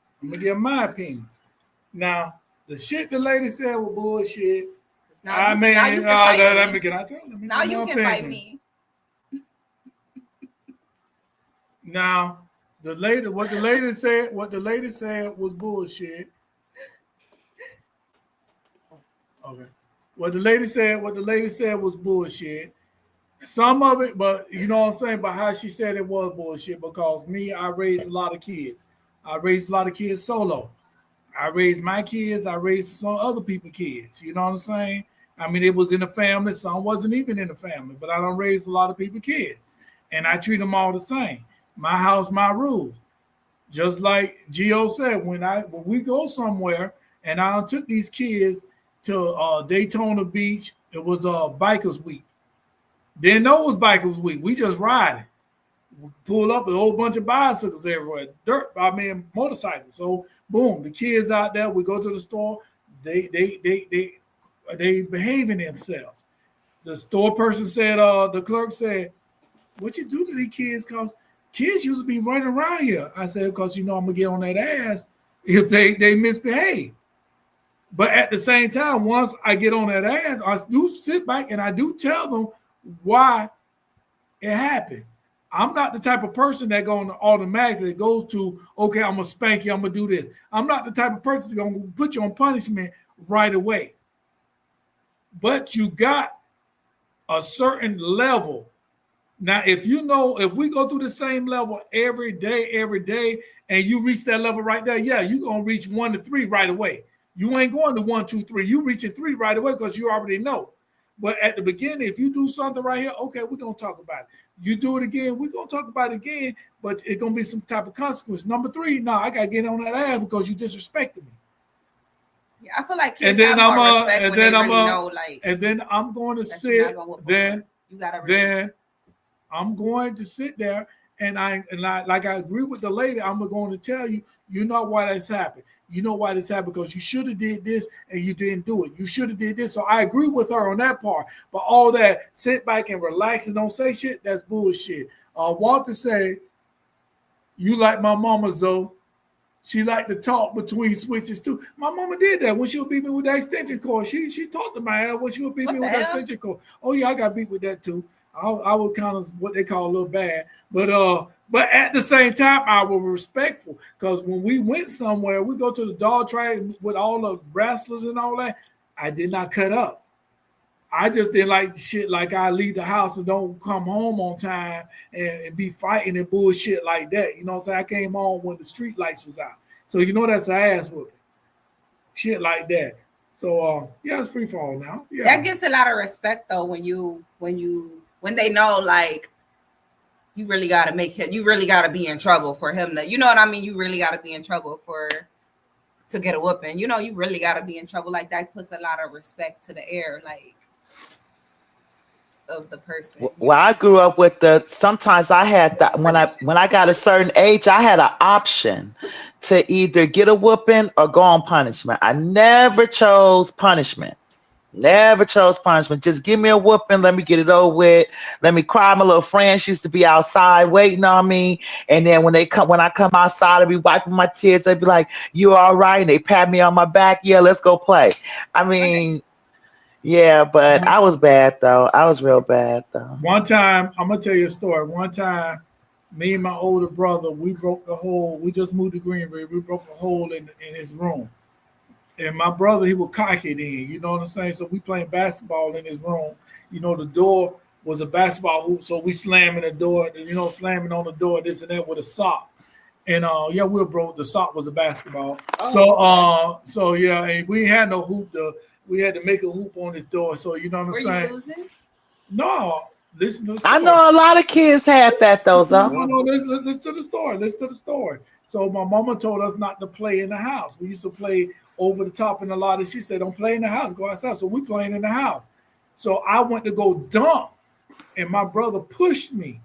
Now, the shit the lady said was bullshit. Now you can fight me. Can I tell? Now you can fight me. Now, what the lady said was bullshit. Okay. What the lady said was bullshit. Some of it, but you know what I'm saying, but how she said it was bullshit because I raised a lot of kids. I raised a lot of kids solo. I raised my kids, I raised some other people's kids. You know what I'm saying? I mean, it was in the family, some wasn't even in the family, but I don't raise a lot of people's kids. And I treat them all the same. My house, my rules. Just like Gio said, when we go somewhere, and I took these kids to Daytona Beach, it was Bikers Week. Didn't know it was Bikers Week. We just riding. We pull up a whole bunch of bicycles everywhere, motorcycles. So boom, the kids out there. We go to the store. They behaving themselves. The store person said, the clerk said, "What you do to these kids? Cause kids used to be running around here." I said, "Because I'm gonna get on that ass if they misbehave." But at the same time, once I get on that ass, I do sit back and I do tell them why it happened. I'm not the type of person that automatically goes to, okay, I'm gonna spank you, I'm gonna do this. I'm not the type of person that's gonna put you on punishment right away. But you got a certain level. Now, if we go through the same level every day, and you reach that level right there, yeah, you're gonna reach 1 to 3 right away. You ain't going to 1, 2, 3. You reaching 3 right away because you already know. But at the beginning, if you do something right here, okay, we're gonna talk about it. You do it again, we're gonna talk about it again, but it's gonna be some type of consequence. Number 3, no, I gotta get on that ass because you disrespected me. Yeah, I feel like kids have more respect when they really know, like. And then I'm going to sit. Then I'm going to sit there, and I agree with the lady. I'm going to tell you, you know why that's happened. You know why this happened because you should have did this and you didn't do it. You should have did this. So I agree with her on that part. But all that sit back and relax and don't say shit, that's bullshit. Walter said, "You like my mama, Zoe." She liked to talk between switches too. My mama did that when she would beat me with that extension cord. She talked to my ass when she would beat me with that extension cord. Oh yeah, I got beat with that too. I was kind of what they call a little bad, but at the same time I was respectful because when we went somewhere, we go to the dog track with all the wrestlers and all that. I did not cut up. I just didn't like shit like I leave the house and don't come home on time and be fighting and bullshit like that. You know what I'm saying? I came home when the street lights was out. So you know that's an ass whooping. Shit like that. So yeah, it's free fall now. Yeah. That gets a lot of respect though when they know like you really gotta you really gotta be in trouble for him to, you know what I mean? You really gotta be in trouble to get a whooping. You know, you really gotta be in trouble. Like that puts a lot of respect to the air, like of the person. Well, I grew up with sometimes I had that when I got a certain age, I had an option to either get a whooping or go on punishment. I never chose punishment. Just give me a whooping. Let me get it over with. Let me cry. My little friends used to be outside waiting on me. And then when I come outside, I'd be wiping my tears. They'd be like, "You all right?" And they pat me on my back. Yeah, let's go play. I mean, yeah, but I was bad though. I was real bad though. One time, I'm gonna tell you a story. One time, me and my older brother, we broke the hole. We just moved to Greenville. We broke a hole in his room. And my brother, he was cocky then, you know what I'm saying? So we playing basketball in his room. You know, the door was a basketball hoop, so we slamming the door, slamming on the door, this and that with a sock. And yeah, we broke. The sock was a basketball. Oh, so yeah, and we had no hoop. We had to make a hoop on his door. So you know what I'm saying? Were you losing? No. Listen to the story. I know a lot of kids had that though. No, listen to the story. Listen to the story. So my mama told us not to play in the house. We used to play over the top in the lot, and she said, "Don't play in the house. Go outside." So we playing in the house. So I went to go dunk, and my brother pushed me.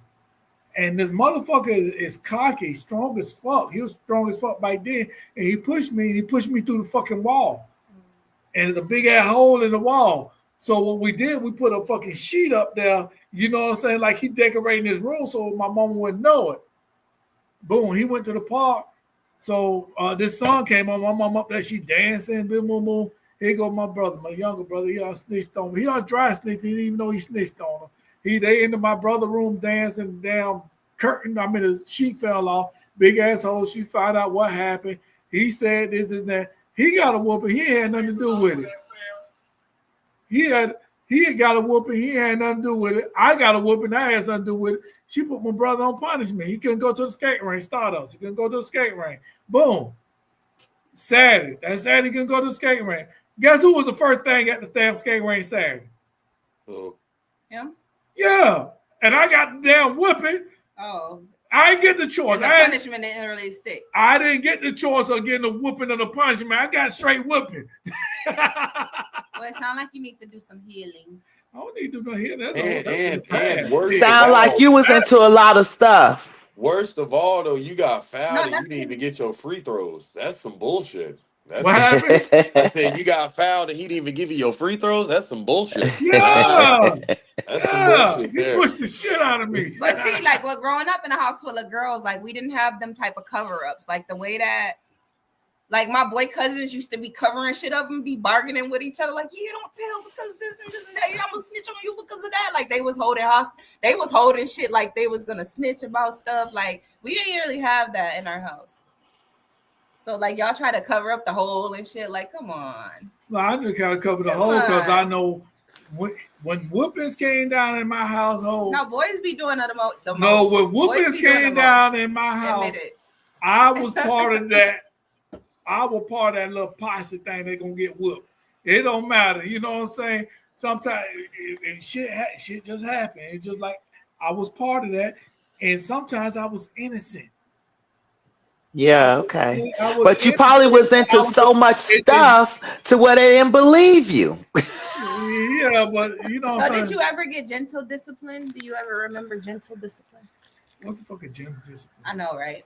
And this motherfucker is cocky, strong as fuck. He was strong as fuck back then, and he pushed me. And he pushed me through the fucking wall. And there's a big ass hole in the wall. So what we did, we put a fucking sheet up there, you know what I'm saying? Like he decorating his room so my mama wouldn't know it. Boom, he went to the park. So this song came on, my mom up there, she dancing, boom, boom, boom. Here go my brother, my younger brother, he done snitched on me. He done dry snitched, he didn't even know he snitched on him. They into my brother's room dancing, damn curtain, the sheet fell off, big asshole, she found out what happened. He said this and that. He got a whooping. He had nothing to do with it. He had got a whooping. He had nothing to do with it. I got a whooping. I had something to do with it. She put my brother on punishment. He couldn't go to the skate rink. Stardust. He couldn't go to the skate rink. Boom. Saturday. That Saturday he couldn't go to the skate rink. Guess who was the first thing at the damn skate rink Saturday? Oh. Him? Yeah. And I got the damn whooping. Oh. I didn't get the choice. The punishment didn't really stick. I didn't get the choice of getting the whooping or the punishment. I got straight whooping. Well, it sounds like you need to do some healing. I don't need to do no healing. Sound like you was into a lot of stuff. Worst of all, though, you got fouled and you didn't even get your free throws. That's some bullshit. What happened? I said you got fouled and he didn't even give you your free throws. That's some bullshit. Yeah. That's some bullshit. He pushed the shit out of me. But see, like, well, growing up in a house full of girls, like, we didn't have them type of cover-ups. Like, the way that, like, my boy cousins used to be covering shit up and be bargaining with each other. Like, you don't tell because this and this and that. I'm going to snitch on you because of that. Like, they was holding shit like they was going to snitch about stuff. Like, we didn't really have that in our house. So, like, y'all try to cover up the hole and shit. Like, come on. Well, I just got to cover the hole because I know when whoopings came down in my household. No, boys be doing the most. No, when whoopings came down in my house, I was part of that. I was part of that little posse thing. They're going to get whooped. It don't matter. You know what I'm saying? Sometimes shit just happened. It's just like I was part of that. And sometimes I was innocent. Yeah, okay. But you probably was into so much stuff to where they didn't believe you. Yeah, but you know. So did you ever get gentle discipline? Do you ever remember gentle discipline? What's the fucking gentle discipline? I know, right?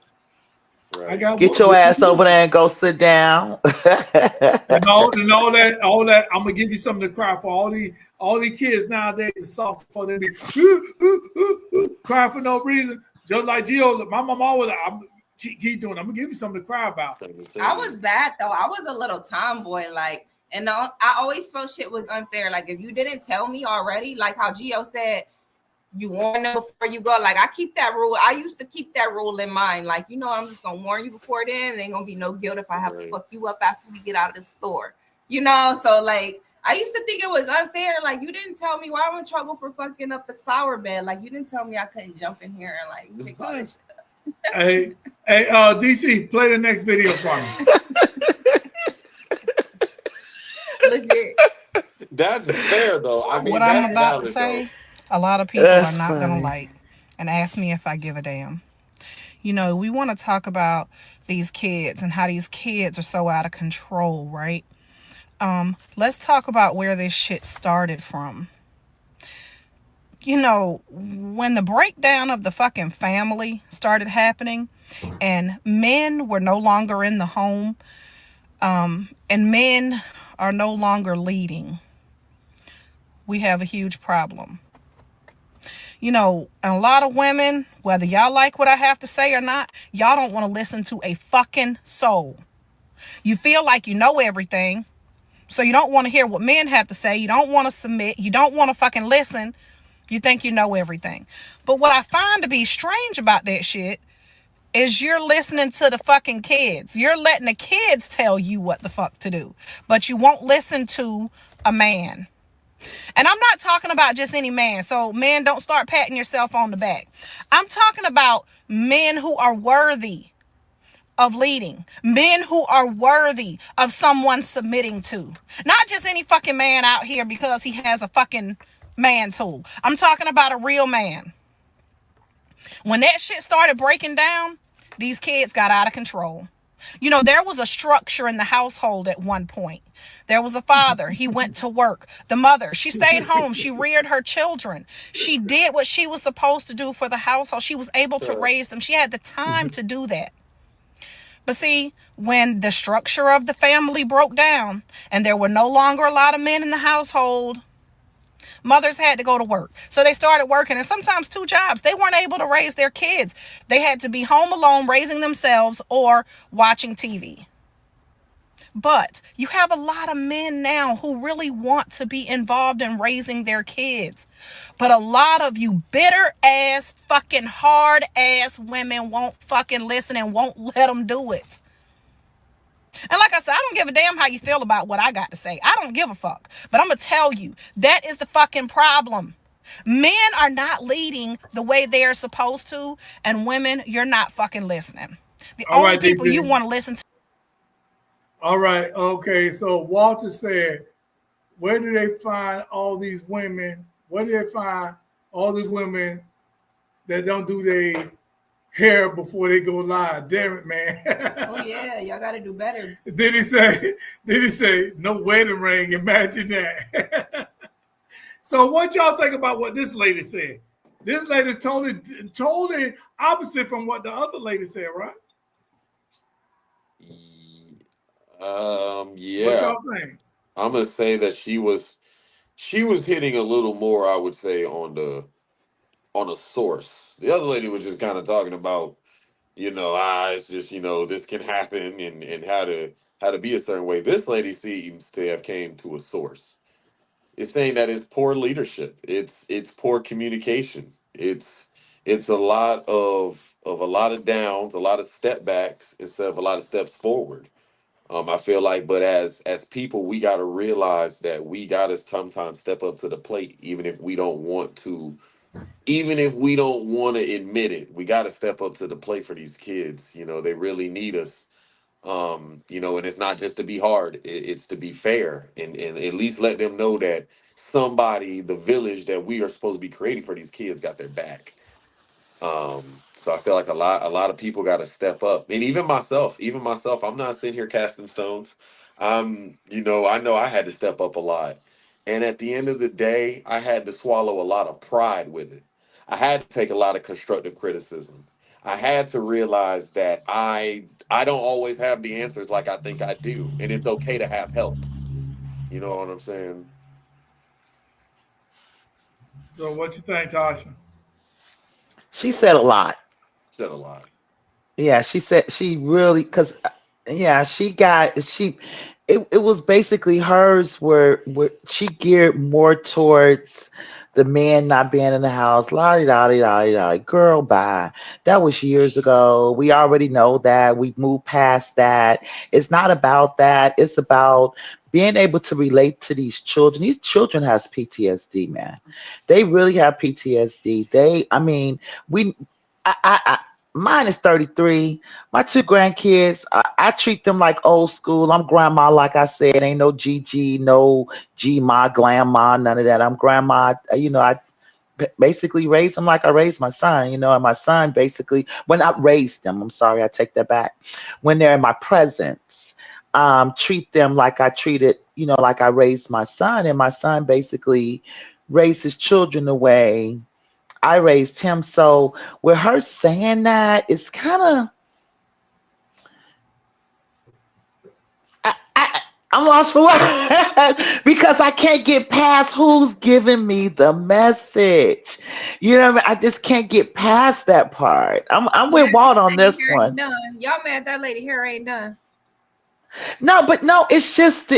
I got get your ass over there and go sit down. and all that. I'm gonna give you something to cry for. All these kids nowadays are soft for them be crying for no reason. Just like Gio, my mom always. Keep doing it. I'm gonna give you something to cry about. I was bad though. I was a little tomboy, like, and I always felt shit was unfair. Like, if you didn't tell me already, like how Gio said, you warn them before you go. Like, I keep that rule. I used to keep that rule in mind. Like, you know, I'm just gonna warn you before then. Ain't gonna be no guilt if I have to fuck you up after we get out of the store. You know, so like I used to think it was unfair. Like, you didn't tell me why I'm in trouble for fucking up the flower bed. Like, you didn't tell me I couldn't jump in here and like take all this shit up. Hey, DC, play the next video for me. Legit. That's fair though. I mean, what I'm about to say, a lot of people are not gonna like and ask me if I give a damn. You know, we want to talk about these kids and how these kids are so out of control, right? Let's talk about where this shit started from. You know, when the breakdown of the fucking family started happening and men were no longer in the home, and men are no longer leading, we have a huge problem. You know, and a lot of women, whether y'all like what I have to say or not, y'all don't want to listen to a fucking soul. You feel like you know everything, so you don't want to hear what men have to say. You don't want to submit. You don't want to fucking listen. You think you know everything. But what I find to be strange about that shit is you're listening to the fucking kids. You're letting the kids tell you what the fuck to do, but you won't listen to a man. And I'm not talking about just any man. So men, don't start patting yourself on the back. I'm talking about men who are worthy of leading. Men who are worthy of someone submitting to. Not just any fucking man out here because he has a fucking man tool. I'm talking about a real man. When that shit started breaking down, these kids got out of control. You know, there was a structure in the household at one point. There was a father. He went to work. The mother, she stayed home. She reared her children. She did what she was supposed to do for the household. She was able to raise them. She had the time to do that. But see, when the structure of the family broke down and there were no longer a lot of men in the household, mothers had to go to work. So they started working, and sometimes 2 jobs. They weren't able to raise their kids. They had to be home alone raising themselves or watching TV. But you have a lot of men now who really want to be involved in raising their kids. But a lot of you bitter ass, fucking hard ass women won't fucking listen and won't let them do it. And like I said, I don't give a damn how you feel about what I got to say. I don't give a fuck. But I'm going to tell you, that is the fucking problem. Men are not leading the way they're supposed to. And women, you're not fucking listening. The All only right, people DC. you want to listen to. All right. Okay. So Walter said, where do they find all these women? Where do they find all these women that don't do their hair before they go live? Damn it, man. Oh yeah, y'all got to do better. Did he say no wedding ring? Imagine that. So what y'all think about what this lady said? This lady's totally opposite from what the other lady said, right? Yeah. What y'all think? I'm gonna say that she was hitting a little more, I would say, on a source. The other lady was just kind of talking about, you know, it's just, you know, this can happen and how to be a certain way. This lady seems to have came to a source. It's saying that it's poor leadership. It's poor communication. It's a lot of a lot of downs, a lot of step backs instead of a lot of steps forward. I feel like, but as people, we got to realize that we got to sometimes step up to the plate, even if we don't want to. Even if we don't want to admit it, we got to step up to the plate for these kids. You know, they really need us. You know, and it's not just to be hard, it's to be fair and at least let them know that somebody, the village that we are supposed to be creating for these kids, got their back. So I feel like a lot of people got to step up, and even myself, I'm not sitting here casting stones. You know I had to step up a lot, and at the end of the day, I had to swallow a lot of pride with it. I had to take a lot of constructive criticism. I had to realize that I don't always have the answers like I think I do, and it's okay to have help. You know what I'm saying? So what you think, Tasha? She said a lot. Said a lot. Yeah, she said she really because yeah, it was basically hers where she geared more towards the man not being in the house. La di da di da di da. Girl, bye. That was years ago. We already know that. We moved past that. It's not about that. It's about being able to relate to these children. These children has PTSD, man. They really have PTSD. I mean, we I mine is 33. My two grandkids, I treat them like old school. I'm grandma, like I said. Ain't no GG, no G ma, grandma, none of that. I'm grandma. I basically raised them like I raised my son. And my son basically, when I raised them, I'm sorry, I take that back. When they're in my presence, treat them like I treated, like I raised my son, and my son basically raised his children the way I raised him. So with her saying that, it's kind of I'm lost for what because I can't get past who's giving me the message. You know what I mean? I just can't get past that part. I'm with Walt on this one. Y'all mad that lady hair ain't done. No, but no, it's just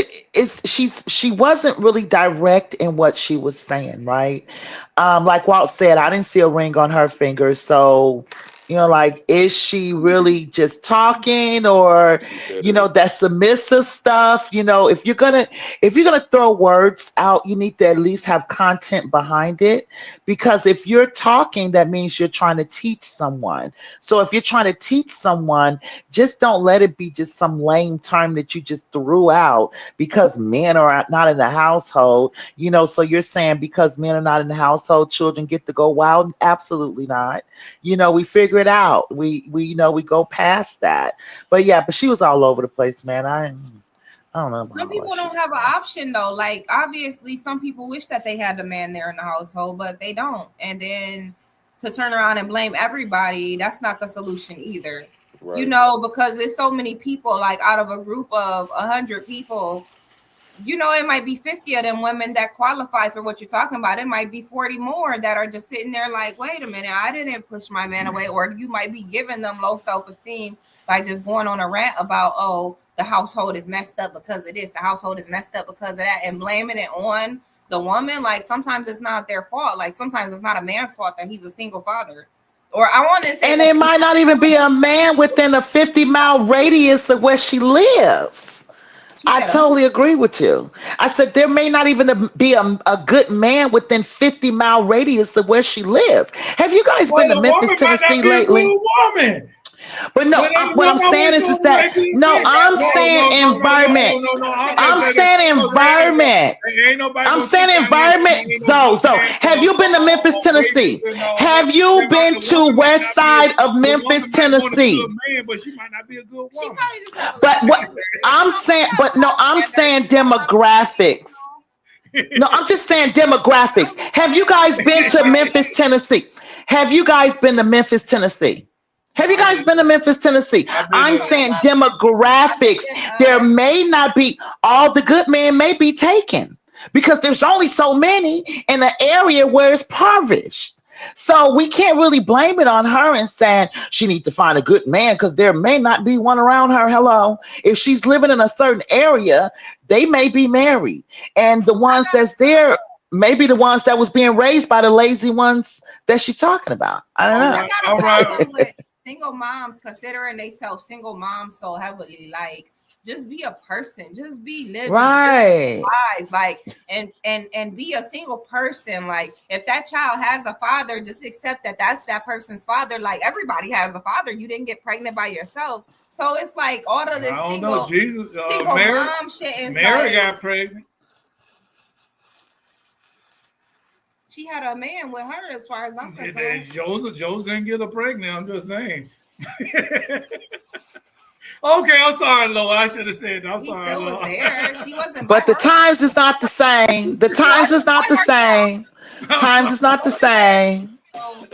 she wasn't really direct in what she was saying, right? Like Walt said, I didn't see a ring on her finger, so like, is she really just talking, or that submissive stuff? If you're gonna throw words out, you need to at least have content behind it, because if you're talking, that means you're trying to teach someone. So if you're trying to teach someone, just don't let it be just some lame term that you just threw out because men are not in the household. So you're saying because men are not in the household, children get to go wild? Absolutely not. We figure it out. We go past that. But she was all over the place, man. I don't know. Some people don't have an option though. Like, obviously, some people wish that they had the man there in the household, but they don't. And then to turn around and blame everybody, that's not the solution either. Right. Because there's so many people, like out of a group of 100 people, it might be 50 of them women that qualify for what you're talking about. It might be 40 more that are just sitting there like, wait a minute, I didn't push my man away. Or you might be giving them low self-esteem by just going on a rant about, oh, the household is messed up because of this, the household is messed up because of that, and blaming it on the woman. Like, sometimes it's not their fault. Like, sometimes it's not a man's fault that he's a single father. Or I want to say, and it might not even be a man within a 50-mile radius of where she lives. I totally agree with you. I said there may not even be a good man within 50-mile radius of where she lives. Have you guys been to Memphis, Tennessee lately? Woman. But no, what I'm saying is that I'm saying environment. I'm saying environment. I'm saying environment. So have you been to Memphis, Tennessee? Have you been to west side of Memphis, Tennessee? But she might not be a good woman. But what I'm saying, I'm saying demographics. No, I'm just saying demographics. Have you guys been to Memphis, Tennessee? Have you guys been to Memphis, Tennessee? Have you guys been to Memphis, Tennessee? I'm saying demographics. There may not be, all the good men may be taken because there's only so many in an area where it's impoverished. So we can't really blame it on her and saying she needs to find a good man because there may not be one around her. Hello. If she's living in a certain area, they may be married. And the ones that's there, maybe the ones that was being raised by the lazy ones that she's talking about. I don't know. All right. Single moms considering themselves single moms so heavily, like, just be a person, just be living, right, live, like, and be a single person. Like, if that child has a father, just accept that that's that person's father. Like, everybody has a father. You didn't get pregnant by yourself, so it's like all of this single mom shit is Mary like, got pregnant. She had a man with her, as far as I'm concerned. Joseph didn't get her pregnant. I'm just saying. Okay, I'm sorry, Lord. I should have said that. I'm sorry, Lord. Was there. She wasn't. But the times is not the same. The times is not the same. Times is not the same. I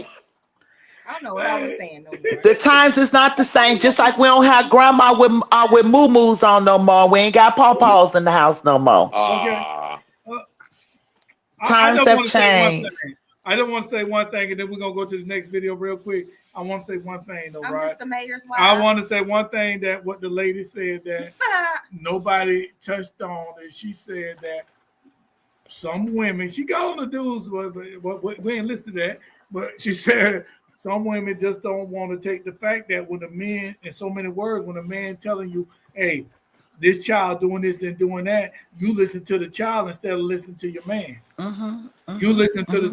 don't know what I was saying. No more. The times is not the same. Just like we don't have grandma with moo-moos on no more. We ain't got pawpaws in the house no more. Okay. Times have changed. I just want to say one thing, and then we're gonna go to the next video real quick. I want to say one thing though, I'm right? just the mayor's wife. I want to say one thing that what the lady said that nobody touched on, and she said that some women, she got on the dudes, but we ain't listened to that, but she said some women just don't want to take the fact that when a man, in so many words, when a man telling you, hey, this child doing this and doing that, you listen to the child instead of listening to your man. You listen to the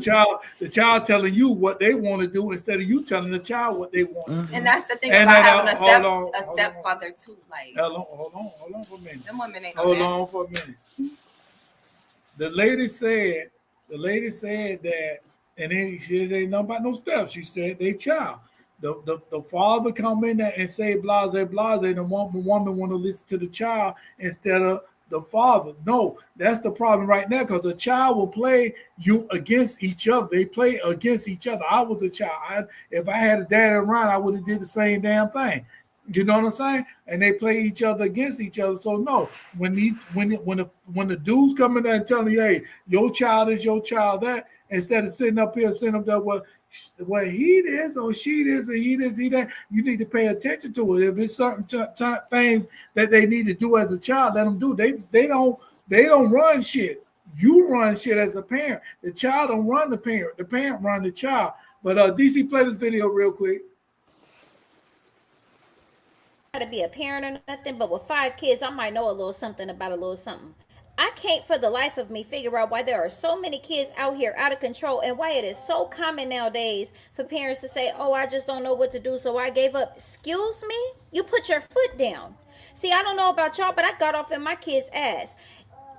child telling you what they want to do instead of you telling the child what they want to do. And that's the thing about having a stepfather too. Like, hold on for a minute. Them women ain't hold on for a minute. The lady said that, and then she said ain't nothing about no steps. She said they child. The father come in there and say blase, and the woman want to listen to the child instead of the father. No, that's the problem right now, because a child will play you against each other. They play against each other. I was a child. If I had a dad around, I would have did the same damn thing. You know what I'm saying? And they play each other against each other. So no, when the dudes come in there and telling you, hey, your child is your child, that instead of sitting up there, well, he this or she this or he this, he that, you need to pay attention to it. If it's certain things that they need to do as a child, let them do. They don't run shit. You run shit as a parent. The child don't run the parent. The parent run the child. But DC, play this video real quick. To be a parent or nothing, but with 5 kids, I might know a little something about a little something. I can't for the life of me figure out why there are so many kids out here out of control, and why it is so common nowadays for parents to say, oh, I just don't know what to do, so I gave up. Excuse me? You put your foot down. See, I don't know about y'all, but I got off in my kid's ass.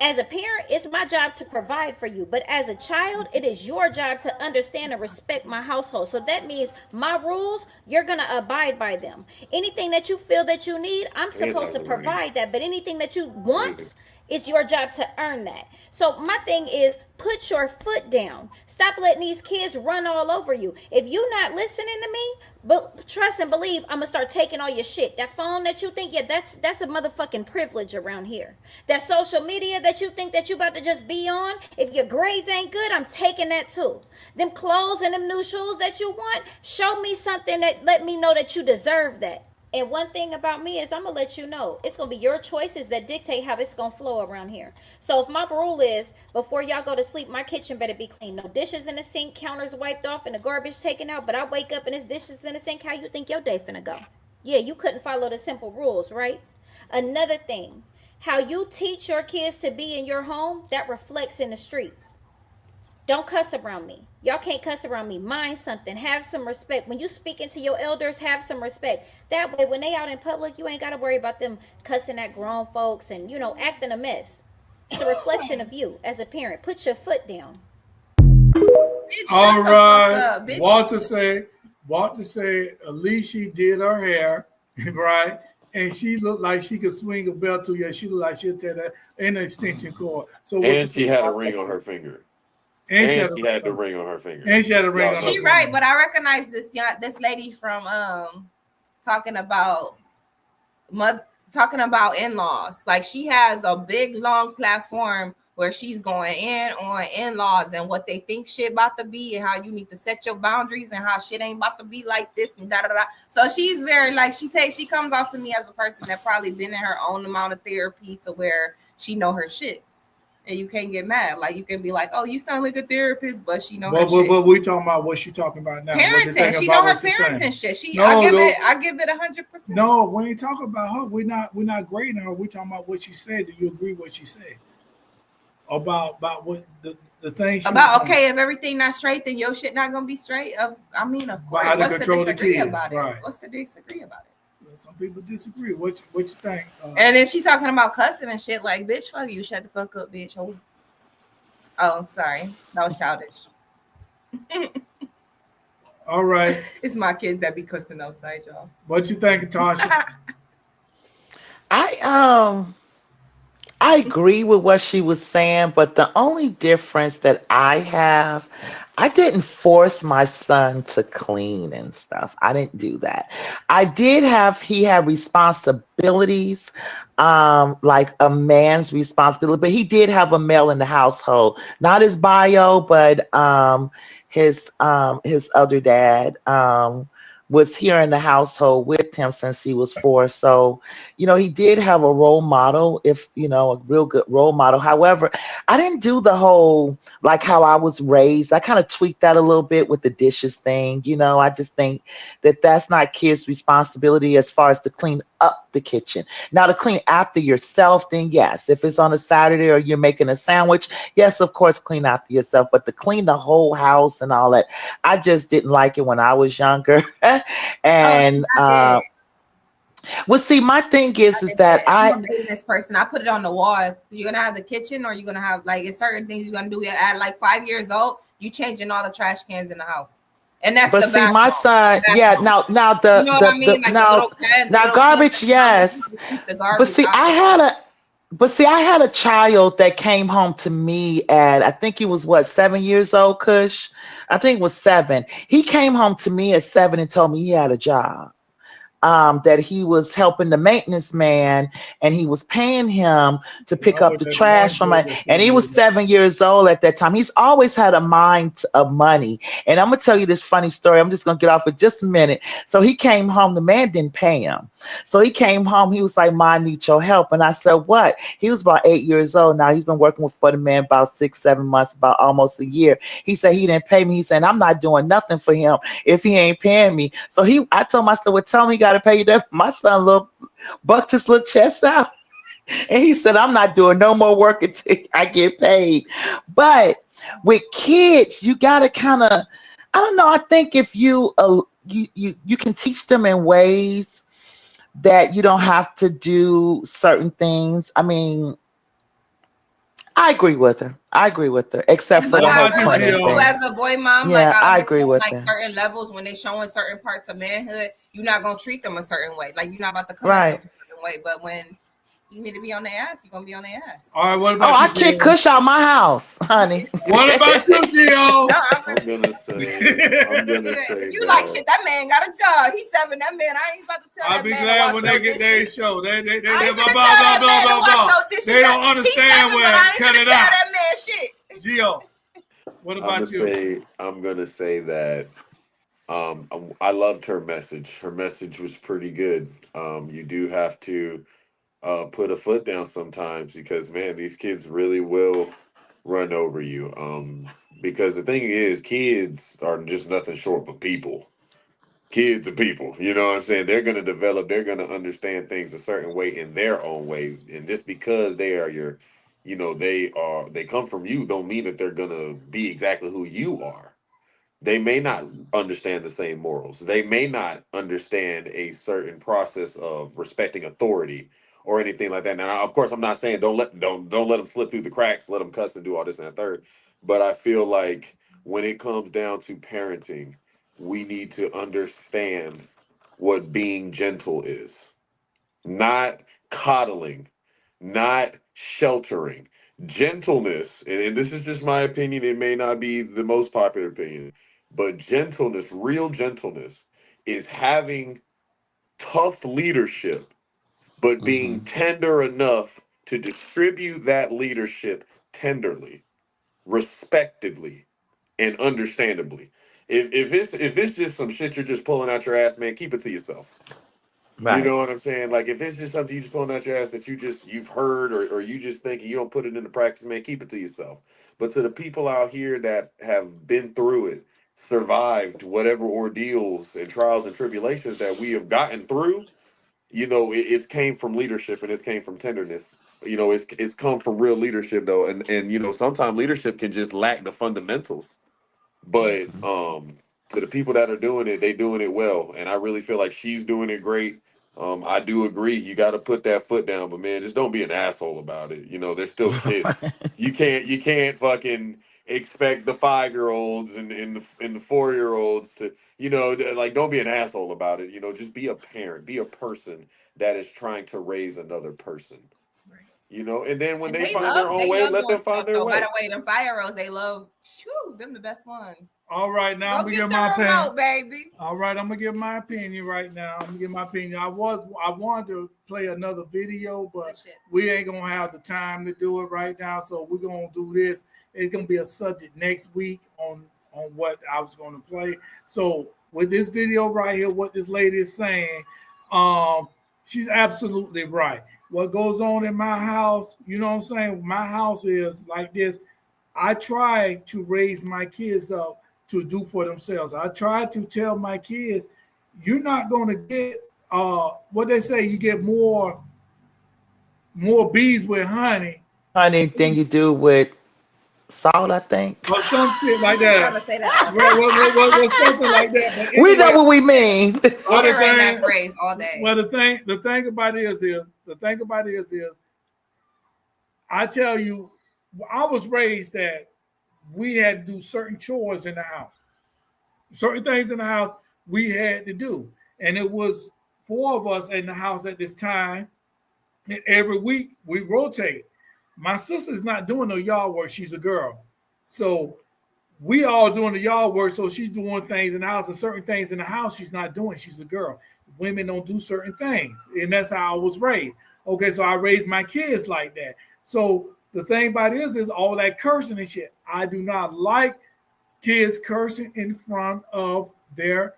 As a parent, it's my job to provide for you. But as a child, it is your job to understand and respect my household. So that means my rules, you're going to abide by them. Anything that you feel that you need, I'm supposed to provide that. But anything that you want, it's your job to earn that. So my thing is, put your foot down. Stop letting these kids run all over you. If you're not listening to me, but trust and believe, I'm going to start taking all your shit. That phone that you think, yeah, that's a motherfucking privilege around here. That social media that you think that you about to just be on, if your grades ain't good, I'm taking that too. Them clothes and them new shoes that you want, show me something that let me know that you deserve that. And one thing about me is I'm going to let you know, it's going to be your choices that dictate how this is going to flow around here. So if my rule is, before y'all go to sleep, my kitchen better be clean. No dishes in the sink, counters wiped off, and the garbage taken out. But I wake up and there's dishes in the sink. How you think your day finna go? Yeah, you couldn't follow the simple rules, right? Another thing, how you teach your kids to be in your home, that reflects in the streets. Don't cuss around me. Y'all can't cuss around me. Mind something. Have some respect. When you speaking to your elders, have some respect. That way, when they out in public, you ain't got to worry about them cussing at grown folks and, acting a mess. It's a reflection of you as a parent. Put your foot down. All right. Walter said, Alicia did her hair, right? And she looked like she could swing a belt to you. She looked like she'd take that in an extension cord. So and she had a ring on her finger. And she had the ring on her finger. And she had a ring on her finger. She right, but I recognize this lady from talking about in-laws. Like, she has a big long platform where she's going in on in-laws and what they think shit about to be, and how you need to set your boundaries, and how shit ain't about to be like this and da da da. So she's very like, she comes off to me as a person that probably been in her own amount of therapy to where she know her shit. And you can't get mad. Like, you can be like, oh, you sound like a therapist, but she know her shit. But we talking about what she talking about now. Parenting. She know her parenting shit. I give it 100%. No, we ain't talking about her. We're not grading her. We talking about what she said. Do you agree what she said? About what the thing she about, okay, if everything not straight, then your shit not gonna be straight. Of course. How to control the kids. About it? Right. What's the disagree about it? Some people disagree. What you think? And then she talking about cussing and shit. Like, bitch, fuck you. Shut the fuck up, bitch. Oh, sorry. That was childish. All right. It's my kids that be cussing outside, y'all. What you think, Tasha? I agree with what she was saying, but the only difference that I have, I didn't force my son to clean and stuff. I didn't do that. I did have, he had responsibilities, like a man's responsibility, but he did have a male in the household. Not his bio, but his other dad was here in the household with him since he was 4. So he did have a role model, if a real good role model. However, I didn't do the whole like how I was raised. I kind of tweaked that a little bit with the dishes thing. I just think that that's not kids' responsibility as far as to clean up the kitchen. Now, to clean after yourself, then yes. If it's on a Saturday or you're making a sandwich, yes, of course, clean after yourself. But to clean the whole house and all that, I just didn't like it when I was younger. Oh, see, And I did. well, see, my thing is that I'm a business person. I put it on the walls. You're gonna have the kitchen, or you're gonna have like it's certain things you're gonna do. At like 5 years old, you changing all the trash cans in the house, and that's But the see, my bathroom. son, yeah. Now You the know what I the mean? the Like the now little can, the now little cans garbage, that come out. You yes. need to keep the But garbage see, out the house. I had a child that came home to me at, I think he was what, 7 years old, Kush. I think it was 7. He came home to me at 7 and told me he had a job. That he was helping the maintenance man and he was paying him to pick I up worked the at the laundry trash from store my, for and 7 he was years. 7 years old at that time. He's always had a mind of money. And I'm gonna tell you this funny story. I'm just gonna get off for just a minute. So he came home, the man didn't pay him. So he came home, he was like, "Ma, I need your help." And I said, "What?" He was about 8 years old. Now he's been working with for the man about 6, 7 months, about almost a year. He said he didn't pay me. He said, "I'm not doing nothing for him if he ain't paying me." So I told my son, "Well, tell me he got to pay you that." My son bucked his little chest out, and he said, "I'm not doing no more work until I get paid." But with kids, you got to kind of, I don't know. I think if you can teach them in ways that you don't have to do certain things. I mean, I agree with her. I agree with her, except And for what the What I whole about you, cleaning realized too, Gio? thing. as a boy mom, like Yeah, I I agree understand with like her. certain levels when they showing certain parts of manhood, you're not gonna treat them a certain way. Like you're not about to come at them Right. a certain way. But when you need to be on their ass, you're gonna be on their ass. All right, what Oh, about I you, kick Gio? Kush out my house, honey. What about you, No, Gio? I'm gonna say, I'm gonna yeah, say you like that. shit. That man got a job. He's 7. That man, I ain't about to tell I'll that be man to glad wash when they no get their dishes. show. They I ain't blah gonna blah tell blah that blah man to blah wash blah. no dishes. They That don't he's understand 7, but where I ain't cut gonna it tell out. that man shit. Gio, what about you? I'm gonna say that. I loved her message. Her message was pretty good. You do have to put a foot down sometimes because man, these kids really will run over you. Because the thing is, kids are just nothing short but people. Kids are people. You know what I'm saying? They're gonna develop. They're gonna understand things a certain way in their own way, and just because they are your, they come from you, don't mean that they're gonna be exactly who you are. They may not understand the same morals. They may not understand a certain process of respecting authority or anything like that. Now, of course, I'm not saying don't let them slip through the cracks, let them cuss and do all this and that third. But I feel like when it comes down to parenting, we need to understand what being gentle is, not coddling, not sheltering. Gentleness, and this is just my opinion, it may not be the most popular opinion, but gentleness, real gentleness, is having tough leadership, but being Hmm. tender enough to distribute that leadership tenderly, respectedly, and understandably. If it's just some shit you're just pulling out your ass, man, keep it to yourself. You Right. know what I'm saying? Like if it's just something you just pulling out your ass that you've heard or you just think and you don't put it into practice, man, keep it to yourself. But to the people out here that have been through it, survived whatever ordeals and trials and tribulations that we have gotten through, it's came from leadership and it's came from tenderness. It's come from real leadership though, and sometimes leadership can just lack the fundamentals, but to the people that are doing it, they doing it well, and I really feel like she's doing it great. I do agree. You got to put that foot down, but man, just don't be an asshole about it. They're still kids. You can't fucking expect the 5-year-olds and the 4-year-olds to like don't be an asshole about it. Just be a parent, be a person that is trying to raise another person. You know, and then when And they find their own they way, love let doing them find stuff their though. By way. the way, them fire rolls, they love, them the best ones. All right, now I'm Go gonna get give the my opinion. remote, baby. All right, I'm gonna give my opinion right now. I'm gonna give my opinion. I wanted to play another video, but we ain't gonna have the time to do it right now. So we're gonna do this. It's gonna be a subject next week on what I was gonna play. So with this video right here, what this lady is saying, she's absolutely right. What goes on in my house, you know what I'm saying? My house is like this. I try to raise my kids up to do for themselves. I try to tell my kids, you're not going to get what they say. You get more bees with honey. Honey, than you do with salt, I think. Or some shit like I was that. trying to say that. Something like that. But We know anyway, what we mean. well, Reiterate that phrase all day. well, the thing about it is, I tell you, I was raised that we had to do certain chores in the house. Certain things in the house we had to do. And it was four of us in the house at this time. And every week we rotate. My sister's not doing no yard work. She's a girl. So we all doing the yard work. So she's doing things in the house, and certain things in the house she's not doing. She's a girl. Women don't do certain things. And that's how I was raised. Okay, so I raised my kids like that. So the thing about it is all that cursing and shit. I do not like kids cursing in front of their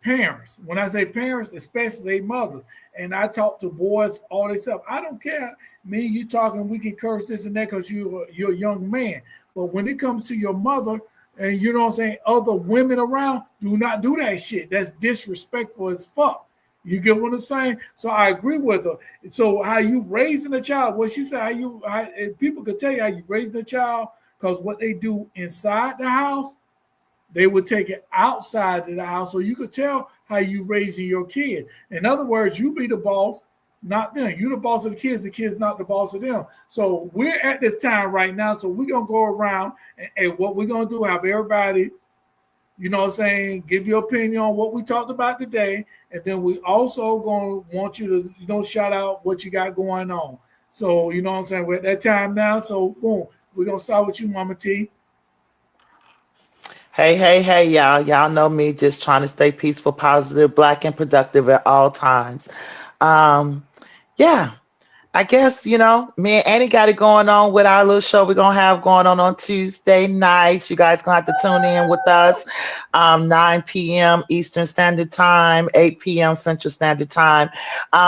parents. When I say parents, especially their mothers. And I talk to boys all this stuff. I don't care. Me and you talking, we can curse this and that because you're a young man. But when it comes to your mother and you know what I'm saying, other women around, do not do that shit. That's disrespectful as fuck. You get what I'm saying? So I agree with her. So how you raising a child? What she said, how people could tell you how you raising a child because what they do inside the house, they would take it outside of the house. So you could tell how you raising your kid. In other words, you be the boss, not them. You the boss of the kids not the boss of them. So we're at this time right now. So we're going to go around and what we're going to do, have everybody, you know what I'm saying, give your opinion on what we talked about today. And then we also going to want you to, shout out what you got going on. So, you know what I'm saying, we're at that time now. So boom, we're going to start with you, Mama T. Hey, y'all. Y'all know me just trying to stay peaceful, positive, black, and productive at all times. Yeah. I guess, me and Annie got it going on with our little show we're going to have going on Tuesday nights. You guys going to have to tune in with us. 9 p.m. Eastern Standard Time, 8 p.m. Central Standard Time.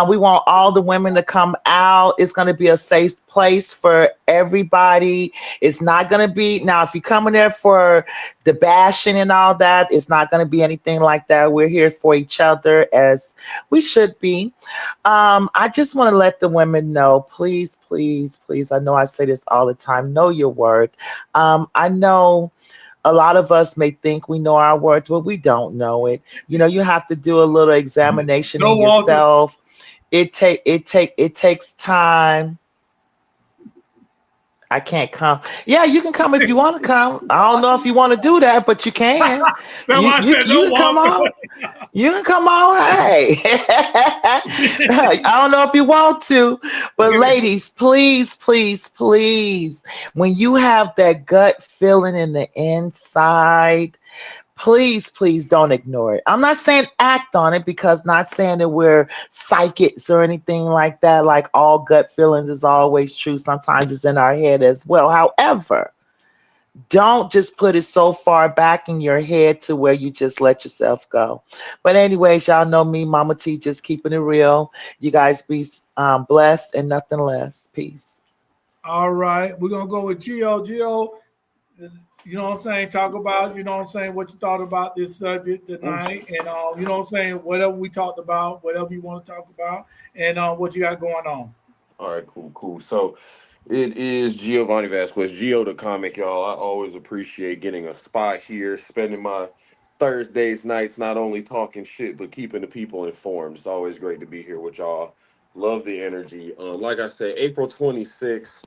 We want all the women to come out. It's going to be a safe place for everybody. It's not going to be, now if you're coming there for the bashing and all that, it's not going to be anything like that. We're here for each other as we should be. I just want to let the women know, please, please, please. I know I say this all the time. Know your worth. I know a lot of us may think we know our worth, but we don't know it. You have to do a little examination in yourself. It takes time. I can't come. Yeah, you can come if you want to come. I don't know if you want to do that, but you can. You can come on. You can come on. Hey, I don't know if you want to, but ladies, please, please, please, when you have that gut feeling in the inside, please, please don't ignore it. I'm not saying act on it because not saying that we're psychics or anything like that. Like all gut feelings is always true. Sometimes it's in our head as well. However, don't just put it so far back in your head to where you just let yourself go. But anyways, y'all know me, Mama T, just keeping it real. You guys be blessed and nothing less. Peace. All right. We're going to go with Gio. Gio, you know what I'm saying? Talk about, you know what I'm saying, what you thought about this subject tonight. And, you know what I'm saying, whatever we talked about, whatever you want to talk about, and what you got going on. All right, cool. So it is Giovanni Vasquez, Gio the comic, y'all. I always appreciate getting a spot here, spending my Thursdays nights not only talking shit, but keeping the people informed. It's always great to be here with y'all. Love the energy. Like I said, April 26th,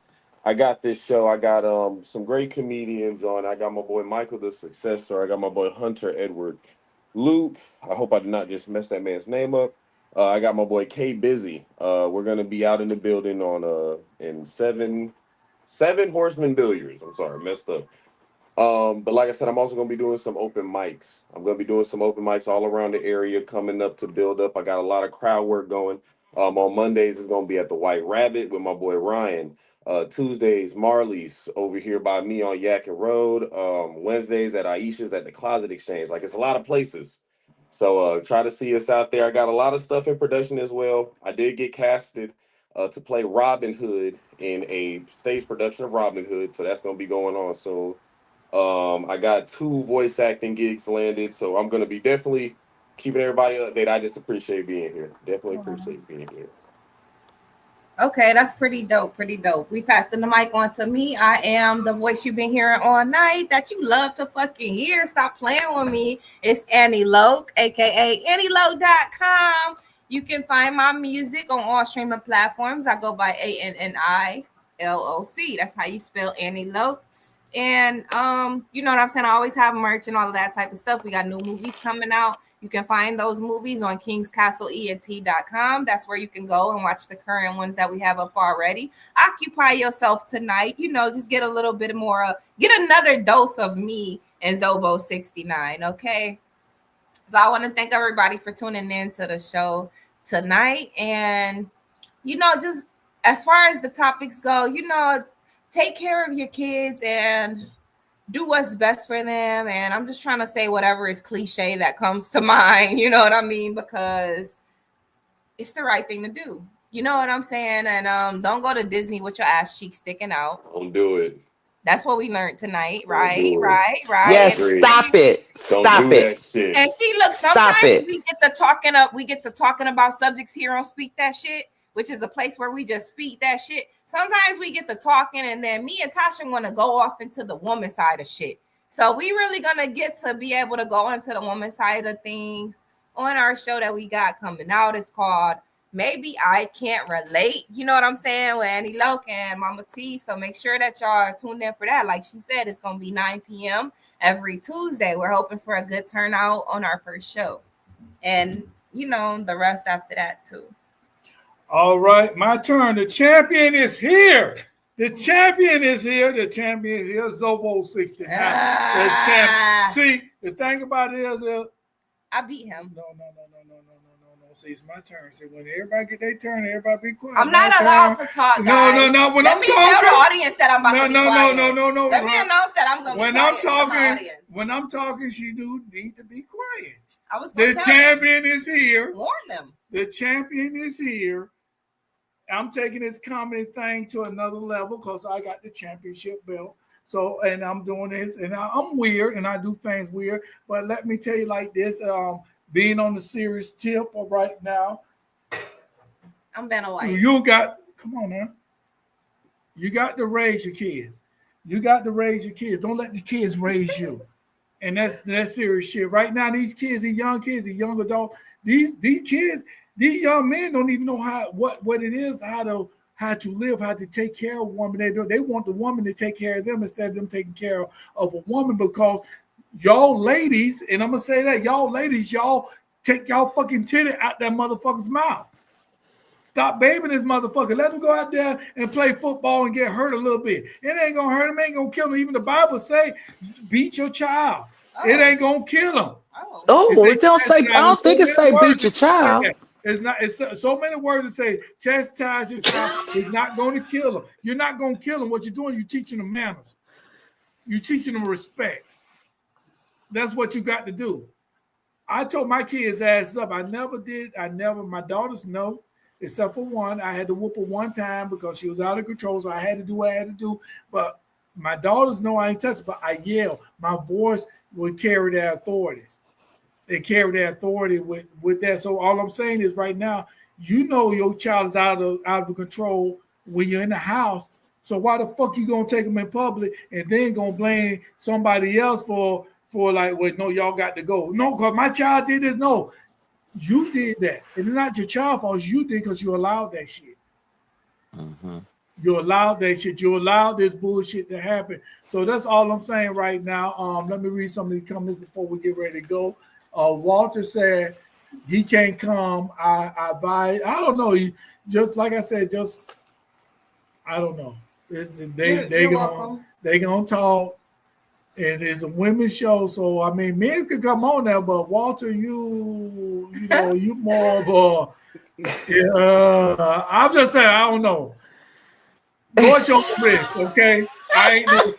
I got this show. I got some great comedians on. I got my boy Michael the Successor. I got my boy Hunter Edward Luke. I hope I did not just mess that man's name up. I got my boy K Busy. We're gonna be out in the building on in seven horseman billiards. I'm sorry, messed up. But like I said, I'm also gonna be doing some open mics. I'm gonna be doing some open mics all around the area coming up to build up. I got a lot of crowd work going. On Mondays it's gonna be at the White Rabbit with my boy Ryan. Tuesdays, Marley's over here by me on Yakin Road. Wednesdays at Aisha's at the Closet Exchange. Like it's a lot of places. So try to see us out there. I got a lot of stuff in production as well. I did get casted to play Robin Hood in a stage production of Robin Hood. So that's gonna be going on soon. I got 2 voice acting gigs landed, so I'm gonna be definitely keeping everybody updated. I just appreciate being here. Definitely appreciate being here. Okay, that's pretty dope. Pretty dope. We passing the mic on to me. I am the voice you've been hearing all night that you love to fucking hear. Stop playing with me. It's Annie Loke, aka AnnieLoke.com. You can find my music on all streaming platforms. I go by ANNILOC. That's how you spell Annie Loke. And you know what I'm saying? I always have merch and all of that type of stuff. We got new movies coming out. You can find those movies on kingscastleent.com. That's where you can go and watch the current ones that we have up already. Occupy yourself tonight. You know, just get a little bit more, get another dose of me and Zobo 69, okay? So I want to thank everybody for tuning in to the show tonight. And, you know, just as far as the topics go, you know, take care of your kids and do what's best for them. And I'm just trying to say whatever is cliche that comes to mind, you know what I mean? Because it's the right thing to do. You know what I'm saying? And don't go to Disney with your ass cheeks sticking out. Don't do it. That's what we learned tonight, right? Yes, stop it. Stop it. That shit. And see, look, sometimes we get to talking about subjects here on Speak That Shit, which is a place where we just speak that shit. Sometimes we get to talking, and then me and Tasha want to go off into the woman side of shit. So we really gonna get to be able to go into the woman side of things on our show that we got coming out. It's called Maybe I Can't Relate. You know what I'm saying? With Annie Loke and Mama T. So make sure that y'all are tuned in for that. Like she said, it's gonna be 9 p.m. every Tuesday. We're hoping for a good turnout on our first show, and you know the rest after that too. All right, my turn. The champion is here. The champion is here. The champion is here. Zobo 69. The champ. See, the thing about it is, I beat him. No. See, it's my turn. See, when everybody get their turn, everybody be quiet. I'm not allowed to talk, guys. No. When I'm talking, tell the audience that I'm about to be quiet. No. Let me announce that I'm going to be quiet. When I'm talking, she do need to be quiet. I was the champion is here. Warn them. The champion is here. I'm taking this comedy thing to another level because I got the championship belt. So, and I'm doing this, and I'm weird, and I do things weird. But let me tell you like this, being on the serious tip right now. I'm Vanna White. Come on now. You got to raise your kids. Don't let the kids raise you. And that's serious shit. Right now, these kids, these young kids, these young adults, these kids, these young men don't even know what it is, how to live, how to take care of a woman. They want the woman to take care of them instead of them taking care of a woman, because y'all ladies, and I'm gonna say that, y'all ladies, y'all take y'all fucking titty out that motherfucker's mouth. Stop babying this motherfucker. Let him go out there and play football and get hurt a little bit. It ain't gonna hurt him, ain't gonna kill him. Even the Bible say, beat your child. Oh. It ain't gonna kill him. It don't say, I don't think it say beat your child. It's so many words that say chastise your child. It's not going to kill him. You're not going to kill him. What you're doing, you're teaching them manners. You're teaching them respect. That's what you got to do. I told my kids ass up. My daughters know, except for one. I had to whoop her one time because she was out of control, so I had to do what I had to do. But my daughters know I ain't touched, but I yell. My boys would carry their authorities. They carry their authority with that. So all I'm saying is right now, you know your child is out of control when you're in the house. So why the fuck you gonna take them in public and then gonna blame somebody else for like, well, no, y'all got to go. No, because my child did this. No, you did that. It's not your child's fault. You did because you allowed that shit. Mm-hmm. You allowed that shit. You allowed this bullshit to happen. So that's all I'm saying right now. Let me read some of the comments before we get ready to go. Walter said, he can't come. I advise. I don't know. Just like I said, I don't know. They gonna talk, and it's a women's show. So I mean, men could come on there, but Walter, you know, you more of a. I'm just saying, I don't know. Go at your risk, okay? I ain't no simp.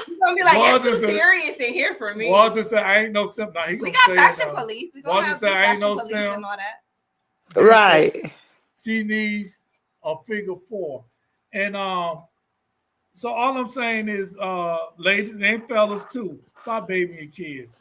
You're gonna be like, Walter, it's too serious in here for me. Walter said, I ain't no simp. Now, we got fashion police. We gonna have fashion police and all that. Right. She needs a figure 4. And so all I'm saying is, ladies and fellas too, stop babying your kids.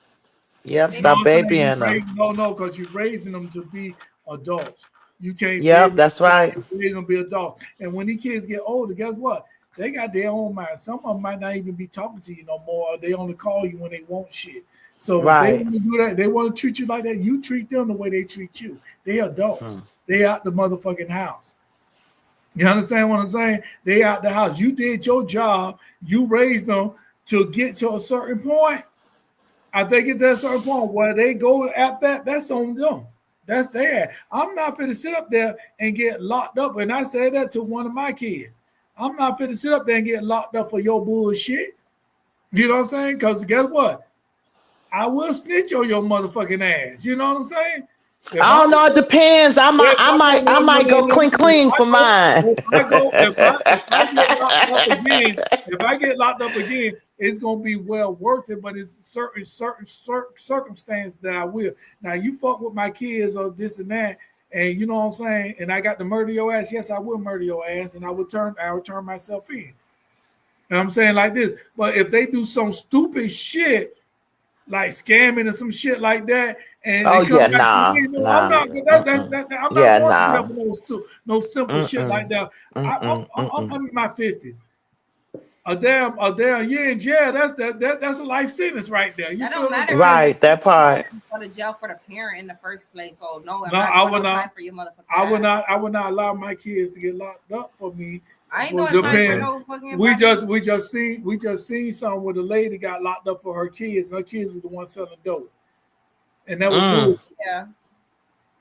Yep, stop babying them. No, because you're raising them to be adults. You can't. Yep, that's right. They're gonna be adults. And when these kids get older, guess what? They got their own mind. Some of them might not even be talking to you no more. They only call you when they want shit. So if they want to do that, they want to treat you like that. You treat them the way they treat you. They adults. They out the motherfucking house. You understand what I'm saying? They out the house. You did your job. You raised them to get to a certain point. If they get to a certain point where they go at that, that's on them. That's there. I'm not finna sit up there and get locked up. And I said that to one of my kids. I'm not finna sit up there and get locked up for your bullshit. You know what I'm saying? Because guess what? I will snitch on your motherfucking ass. You know what I'm saying? I don't know. It depends. I might go clean for mine. If I get locked up again, it's gonna be well worth it. But it's certain circumstances that I will. Now you fuck with my kids or this and that, and you know what I'm saying. And I got to murder your ass. Yes, I will murder your ass, and I will turn myself in. And I'm saying like this. But if they do some stupid shit, like scamming or some shit like that. And I'm not no simple shit like that. I'm in my 50s. A damn year in jail. That's a life sentence right there. You feel matter. Right, that part. Go to jail for the parent in the first place. So no, I would not. Time for your motherfucking I would not allow my kids to get locked up for me. I ain't going to no fucking. We just seen something where the lady got locked up for her kids, and her kids was the one selling dope. And that was bullshit. Yeah.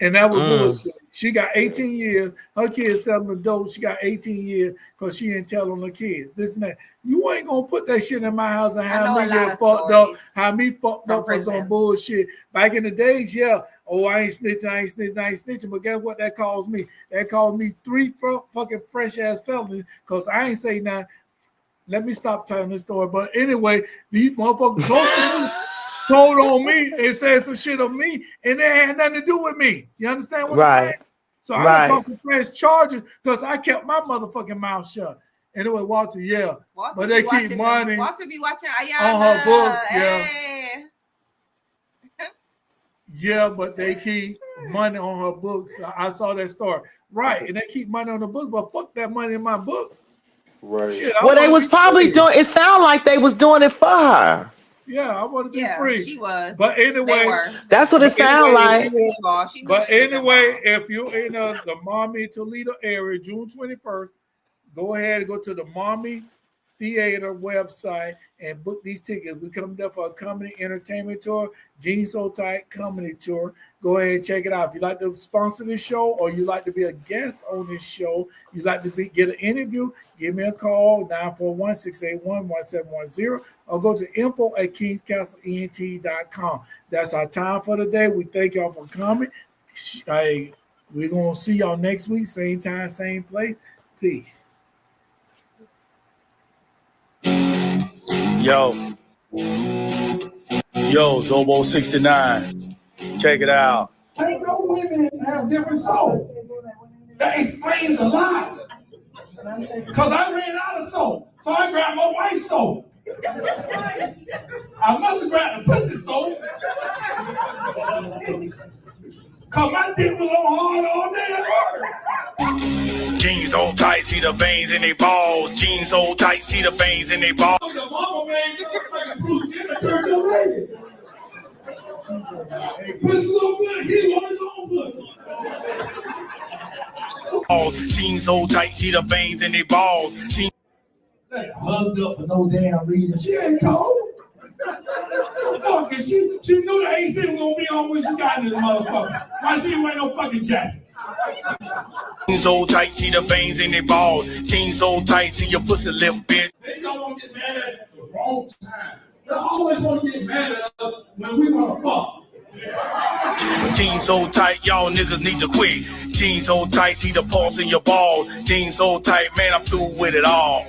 And that was bullshit. She got 18 years. Her kids selling the dope. She got 18 years because she didn't tell on the kids. This and that. You ain't gonna put that shit in my house and have me get fucked up. Have me fucked up for some bullshit. Back in the days, yeah. Oh, I ain't snitching. But guess what? That caused me. That caused me 3 fucking fresh ass felonies because I ain't say nothing. Let me stop telling this story. But anyway, these motherfuckers told on me and said some shit on me, and they had nothing to do with me. You understand what I'm saying? So I got some fresh charges because I kept my motherfucking mouth shut. Anyway, Walter, yeah. Walter but they keep money. Walter be watching Ayana on her books, yeah. Hey. Yeah, but they keep money on her books. I saw that story. Right, and they keep money on the books, but fuck that money in my books. Right. Shit, well, they was probably doing it. Sound like they was doing it for her. Yeah, I want to be free. She was. But anyway, that's what it sounds like. But anyway, if you're in the Mommy Toledo area, June 21st, go ahead and go to the Mommy Theater website and book these tickets. We come there for a comedy entertainment tour, Jeans So Tight comedy tour. Go ahead and check it out. If you like to sponsor this show or you like to be a guest on this show, you like to get an interview, give me a call, 941-681-1710, or go to info@kingscastleent.com. That's our time for the day. We thank y'all for coming. We're going to see y'all next week, same time, same place. Peace. Yo, Zobo 69. Check it out. I know women have different souls. That explains a lot. Because I ran out of soap. So I grabbed my wife's soap. I must have grabbed the pussy soap. Because my dick was on hard all day at work. Jeans so tight, see the veins in they balls. Jeans so tight, see the veins in they balls. The mama man, you look like a blue chip at church already. Pussy so good, he wanted his own pussy. Jeans so tight, see the veins in they balls. Hugged up for no damn reason. She ain't cold. Fuck, cause she knew the AC was gonna be on when she got in this motherfucker. Why she ain't wearing no fucking jacket? Jeans so tight, see the veins in their balls. Jeans so tight, see your pussy lip, bitch. They don't want to get mad at us at the wrong time. They always want to get mad at us when we want to fuck. Jeans so tight, y'all niggas need to quit. Jeans so tight, see the pulse in your balls. Jeans so tight, man, I'm through with it all.